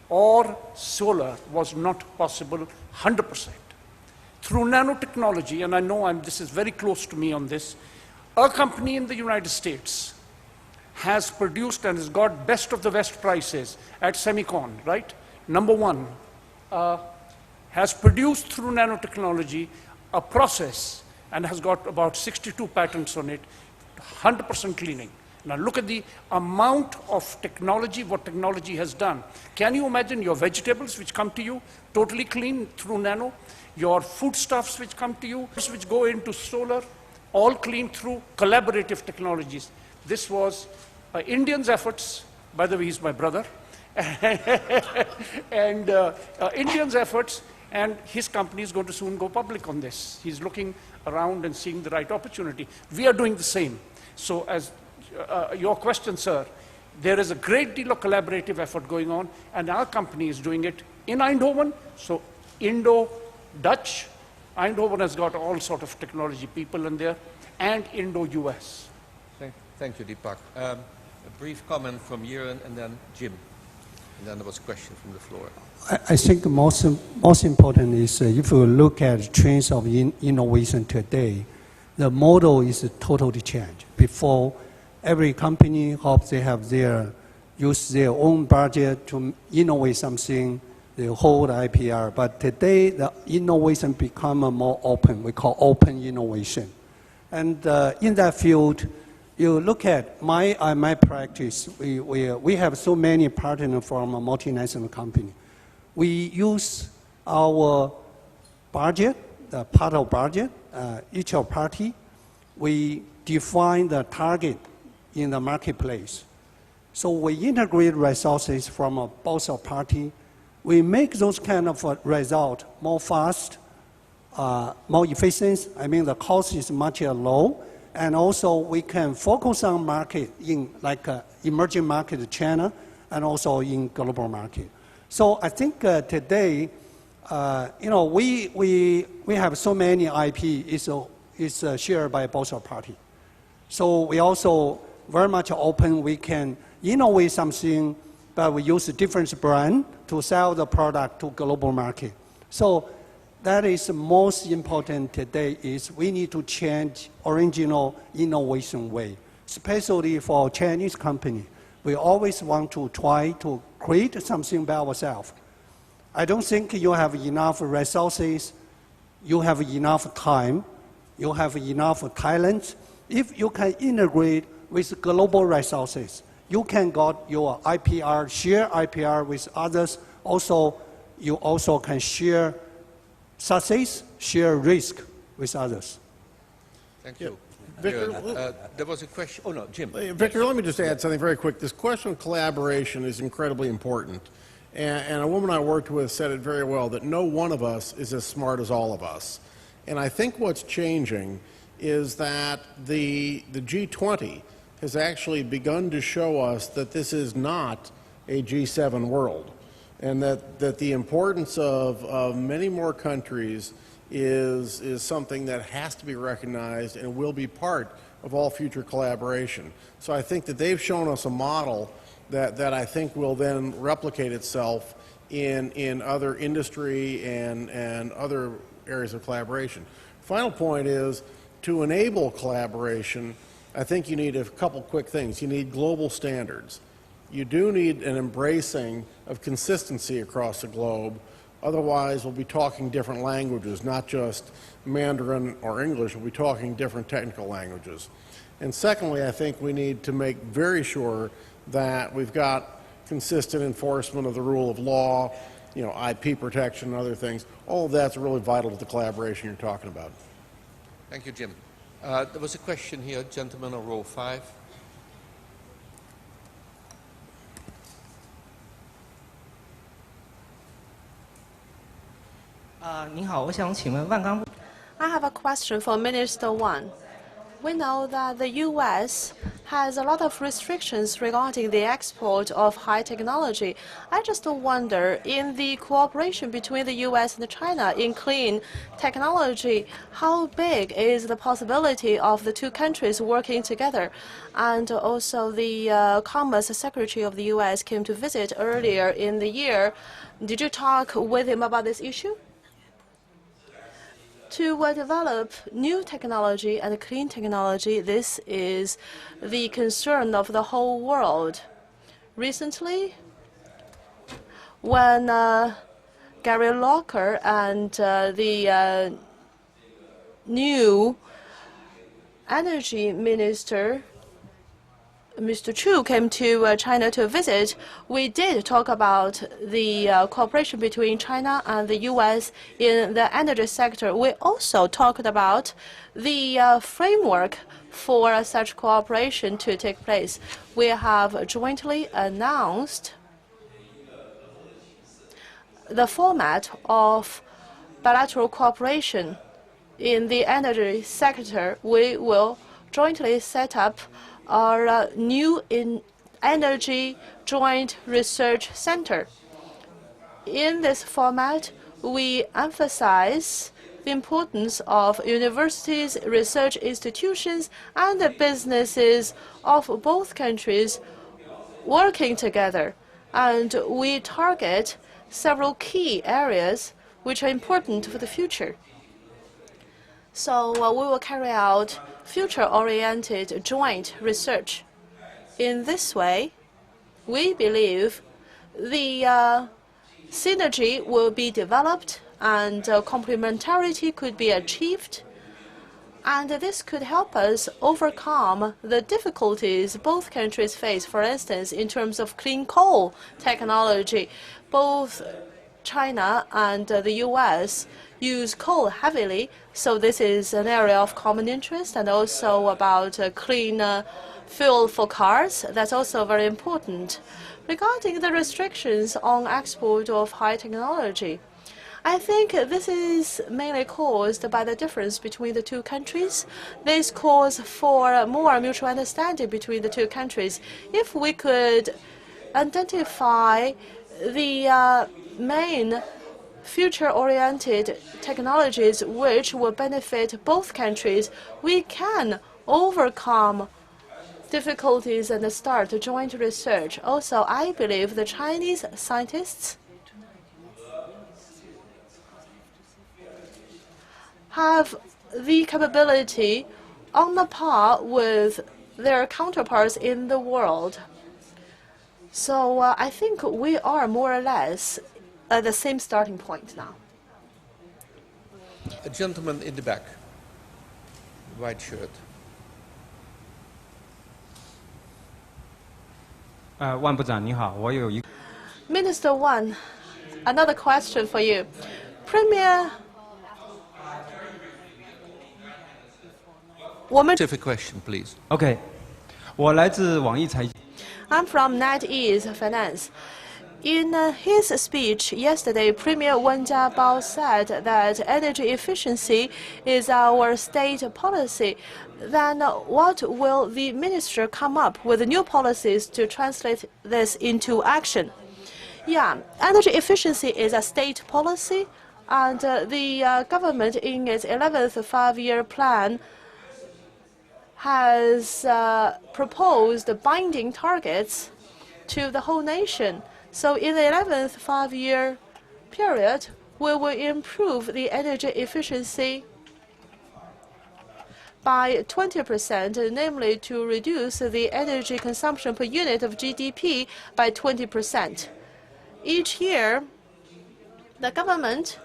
E: or solar was not possible 100%. Through nanotechnology, and I know this is very close to me on this, a company in the United States has produced and has got best of the West prices at Semicon, right? Number one, has produced through nanotechnology a process and has got about 62 patents on it, 100% cleaning. Now look at the amount of technology, what technology has done. Can you imagine your vegetables which come to you totally clean through nano? Your foodstuffs which come to you, which go into solar, all clean through collaborative technologies. This was Indian's efforts. By the way, he's my brother. And Indian's efforts, and his company is going to soon go public on this. He's looking around and seeing the right opportunity. We are doing the same. So as your question, sir, there is a great deal of collaborative effort going on, and our company is doing it in Eindhoven. So Indo-Dutch, Eindhoven has got all sort of technology people in there, and Indo-US.
A: Thank you, Deepak. A brief comment from Jeroen and then Jim. And then there was a question from the floor.
F: I think most important is if you look at trends of innovation today, the model is totally changed. Before, every company hopes they have use their own budget to innovate something, they hold IPR. But today, the innovation become more open. We call open innovation. And in that field, you look at my practice, we have so many partners from a multinational company. We use our budget, the part of budget, each of party, we define the target in the marketplace. So we integrate resources from both parties. We make those kind of results more fast, more efficient. I mean, the cost is much low. And also, we can focus on market in like emerging market China and also in global market. So I think today, we have so many IP is shared by both parties. So we also very much open. We can innovate something, but we use a different brand to sell the product to global market. So that is most important today is we need to change original innovation way, especially for Chinese company. We always want to try to create something by ourselves. I don't think you have enough resources, you have enough time, you have enough talent. If you can integrate with global resources, you can get your IPR, share IPR with others. Also, you also can share success, share risk with others.
A: Thank you.
C: Victor,
A: there was a question. Oh, no, Jim.
C: Victor, let me just add something very quick. This question of collaboration is incredibly important. And a woman I worked with said it very well, that no one of us is as smart as all of us. And I think what's changing is that the G20 has actually begun to show us that this is not a G7 world, and that the importance of many more countries is something that has to be recognized and will be part of all future collaboration. So I think that they've shown us a model that I think will then replicate itself in other industry and other areas of collaboration. Final point is, to enable collaboration, I think you need a couple quick things. You need global standards. You do need an embracing of consistency across the globe. Otherwise, we'll be talking different languages, not just Mandarin or English. We'll be talking different technical languages. And secondly, I think we need to make very sure that we've got consistent enforcement of the rule of law, IP protection and other things. All of that's really vital to the collaboration you're talking about.
A: Thank you, Jim. There was a question here, gentleman on row 5.
B: I have a question for Minister Wang. We know that the U.S. has a lot of restrictions regarding the export of high technology. I just wonder, in the cooperation between the U.S. and China in clean technology, how big is the possibility of the two countries working together? And also, the Commerce Secretary of the U.S. came to visit earlier in the year. Did you talk with him about this issue? To develop new technology and clean technology, this is the concern of the whole world. Recently, when Gary Locker and the new energy minister, Mr. Chu, came to China to visit, we did talk about the cooperation between China and the U.S. in the energy sector. We also talked about the framework for such cooperation to take place. We have jointly announced the format of bilateral cooperation in the energy sector. We will jointly set up our new energy joint research center. In this format, we emphasize the importance of universities, research institutions, and the businesses of both countries working together. And we target several key areas which are important for the future. So we will carry out future-oriented joint research. In this way, we believe the synergy will be developed and complementarity could be achieved. And this could help us overcome the difficulties both countries face. For instance, in terms of clean coal technology, both China and the U.S. use coal heavily, so this is an area of common interest, and also about clean fuel for cars. That's also very important. Regarding the restrictions on export of high technology, I think this is mainly caused by the difference between the two countries. This calls for more mutual understanding between the two countries. If we could identify the main future-oriented technologies which will benefit both countries, we can overcome difficulties and start joint research. Also, I believe the Chinese scientists have the capability on the par with their counterparts in the world. So I think we are more or less at the same starting point now.
A: A gentleman in the back, white shirt.
B: Minister Wang, another question for you.
A: Specific question, please.
N: OK，我来自网易财经。
B: I'm from NetEase Finance. In his speech yesterday, Premier Wen Jiabao said that energy efficiency is our state policy. Then what will the minister come up with new policies to translate this into action? Yeah, energy efficiency is a state policy, and the government in its 11th five-year plan has proposed binding targets to the whole nation. So in the 11th five-year period, we will improve the energy efficiency by 20%, namely to reduce the energy consumption per unit of GDP by 20%. Each year, the government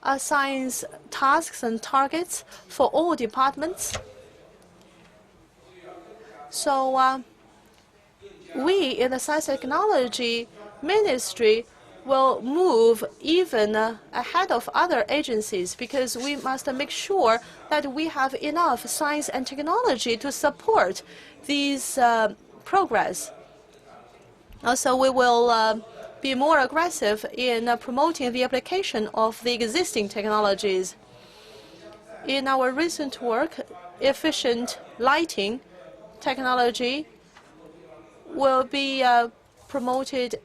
B: assigns tasks and targets for all departments. So we in the Science and Technology Ministry will move even ahead of other agencies, because we must make sure that we have enough science and technology to support these progress. Also, we will be more aggressive in promoting the application of the existing technologies. In our recent work, efficient lighting technology will be promoted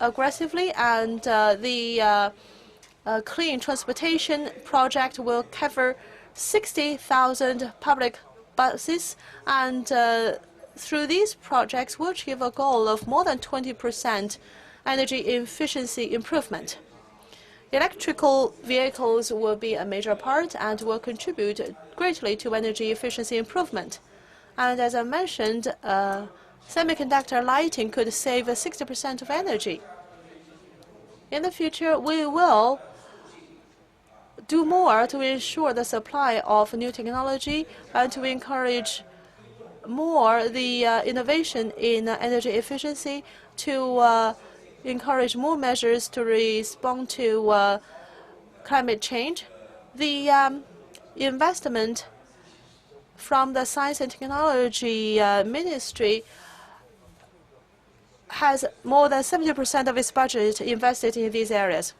B: aggressively, and the clean transportation project will cover 60,000 public buses, and through these projects we'll achieve a goal of more than 20% energy efficiency improvement. Electrical vehicles will be a major part and will contribute greatly to energy efficiency improvement. And as I mentioned, semiconductor lighting could save 60% of energy. In the future, we will do more to ensure the supply of new technology and to encourage more the innovation in energy efficiency, to encourage more measures to respond to climate change. The investment from the Science and Technology Ministry has more than 70% of its budget invested in these areas.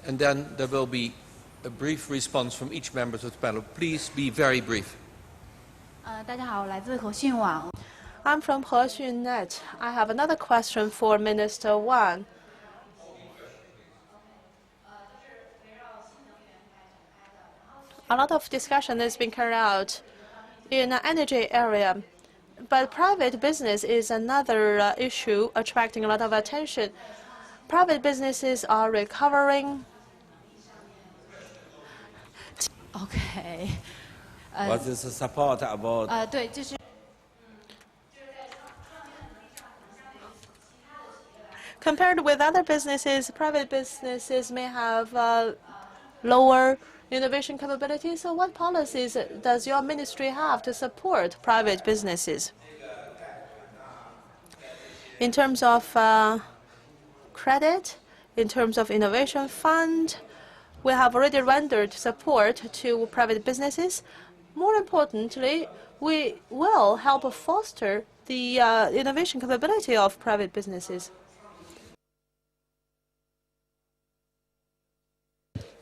A: And then there will be a brief response from each member of the panel. Please be very brief.
O: 大家好，来自和讯网。
B: I'm from Hexunnet. I have another question for Minister Wang. A lot of discussion has been carried out in the energy area, but private business is another issue attracting a lot of attention. Private businesses are recovering.
O: Okay.
J: What is the support about?
O: 对，就是。
B: Compared with other businesses, private businesses may have lower innovation capabilities. So what policies does your ministry have to support private businesses? In terms of credit, in terms of innovation fund, we have already rendered support to private businesses. More importantly, we will help foster the innovation capability of private businesses.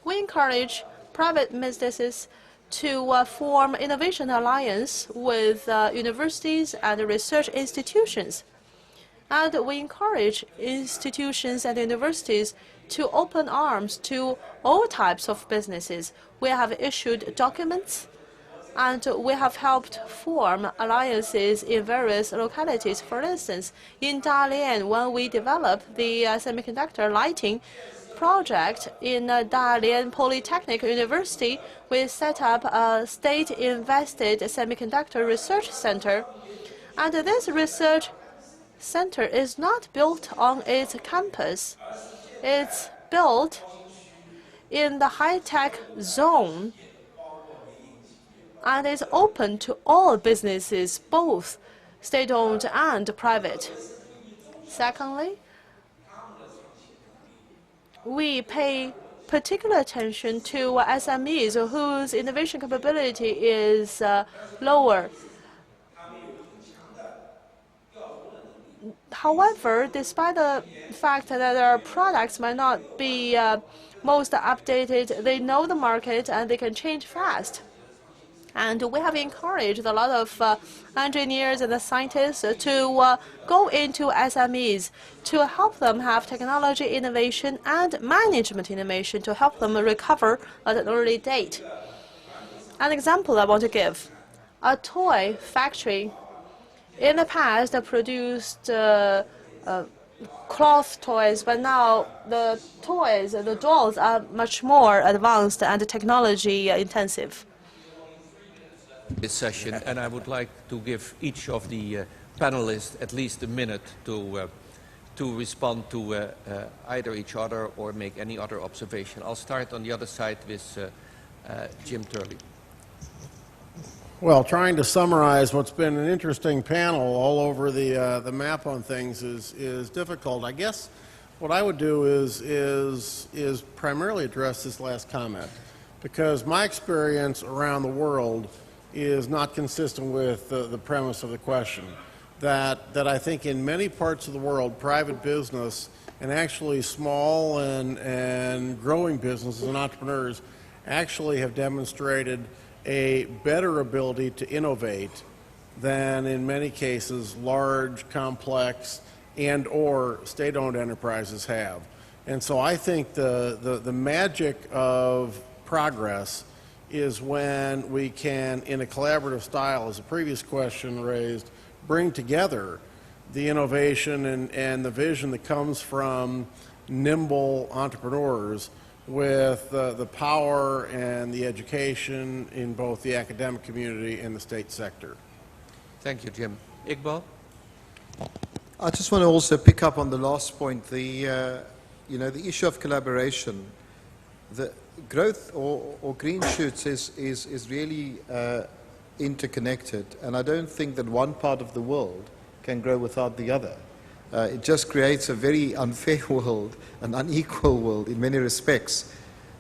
B: We encourage private businesses to form innovation alliance with universities and research institutions. And we encourage institutions and universities to open arms to all types of businesses. We have issued documents, and we have helped form alliances in various localities. For instance, in Dalian, when we developed the semiconductor lighting project in Dalian Polytechnic University, we set up a state-invested semiconductor research center. And this research center is not built on its campus. It's built in the high-tech zone, and is open to all businesses, both state-owned and private. Secondly, we pay particular attention to SMEs whose innovation capability is lower. However, despite the fact that their products might not be most updated, they know the market and they can change fast. And we have encouraged a lot of engineers and scientists to go into SMEs to help them have technology innovation and management innovation to help them recover at an early date. An example I want to give, a toy factory in the past produced cloth toys, but now the toys, the dolls are much more advanced and technology intensive.
A: This session, and I would like to give each of the panelists at least a minute to respond to either each other or make any other observation. I'll start on the other side with Jim Turley.
C: Well, trying to summarize what's been an interesting panel all over the map on things is difficult. I guess what I would do is primarily address this last comment, because my experience around the world is not consistent with the premise of the question. That I think in many parts of the world, private business and actually small and growing businesses and entrepreneurs actually have demonstrated a better ability to innovate than in many cases large, complex, and or state-owned enterprises have. And so I think the magic of progress is when we can, in a collaborative style, as the previous question raised, bring together the innovation and the vision that comes from nimble entrepreneurs with the power and the education in both the academic community and the state sector.
A: Thank you, Jim. Iqbal?
D: I just want to also pick up on the last point, the issue of collaboration. The growth or green shoots is really interconnected, and I don't think that one part of the world can grow without the other. It just creates a very unfair world, an unequal world in many respects.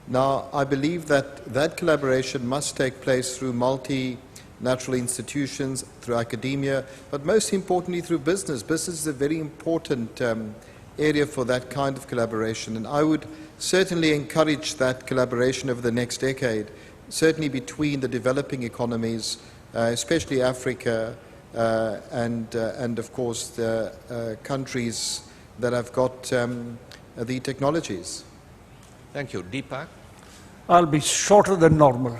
D: Now, I believe that collaboration must take place through multinational institutions, through academia, but most importantly through business. Business is a very important area for that kind of collaboration, and I would certainly encourage that collaboration over the next decade, certainly between the developing economies, especially Africa, and of course the countries that have got the technologies.
A: Thank you. Deepak?
E: I'll be shorter than normal.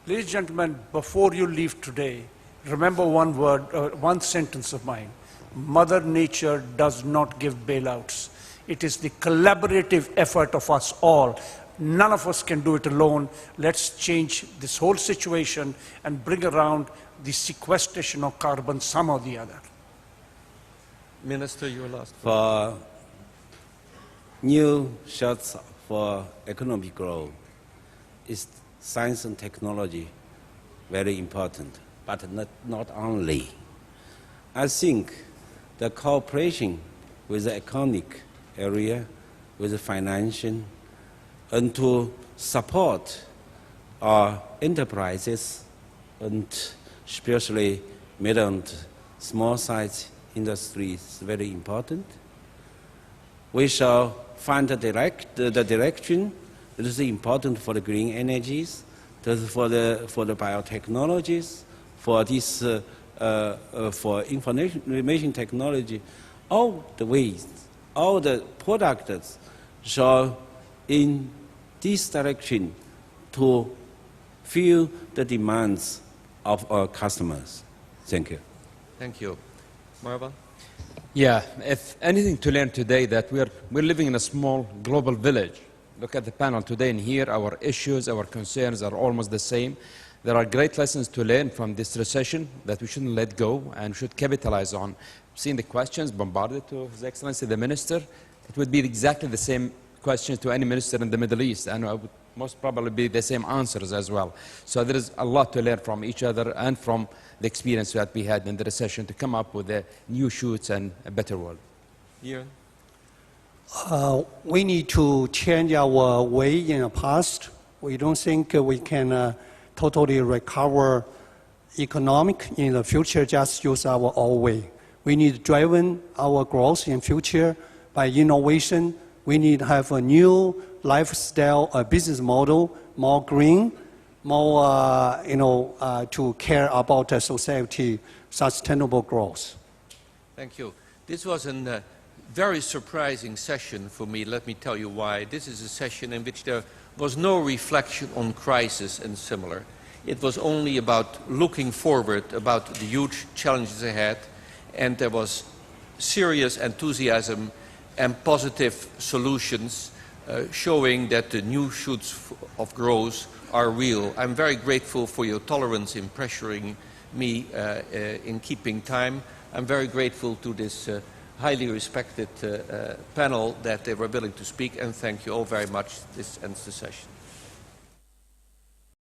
E: Ladies and gentlemen, before you leave today, remember one word, one sentence of mine. Mother Nature does not give bailouts. It is the collaborative effort of us all. None of us can do it alone. Let's change this whole situation and bring around the sequestration of carbon some or the other.
A: Minister, your last word.
J: For new shots for economic growth, is science and technology very important, but not only. I think the cooperation with the economic area, with the financial, and to support our enterprises, and especially middle and small-sized industries is very important. We shall find the direction that is important for the green energies, for the biotechnologies, for this for information technology. All the ways, all the products shall in this direction to fill the demands of our customers. Thank you.
A: Thank you. Marwan?
G: Yeah, if anything to learn today, that we're living in a small global village. Look at the panel today and here, our issues, our concerns are almost the same. There are great lessons to learn from this recession that we shouldn't let go and should capitalize on. Seeing the questions bombarded to His Excellency the Minister, it would be exactly the same questions to any minister in the Middle East, and it would most probably be the same answers as well. So there is a lot to learn from each other and from the experience that we had in the recession to come up with the new shoots and a better world.
A: Yeah.
F: we need to change our way in the past. We don't think we can totally recover economic in the future, just use our old way. We need to drive our growth in future by innovation. We need to have a new lifestyle, a business model, more green, more, to care about the society, sustainable growth.
A: Thank you. This was a very surprising session for me. Let me tell you why. This is a session in which there was no reflection on crisis and similar. It was only about looking forward, about the huge challenges ahead, and there was serious enthusiasm and positive solutions showing that the new shoots of growth are real. I'm very grateful for your tolerance in pressuring me in keeping time. I'm very grateful to this highly respected panel that they were willing to speak, and thank you all very much. This ends the session.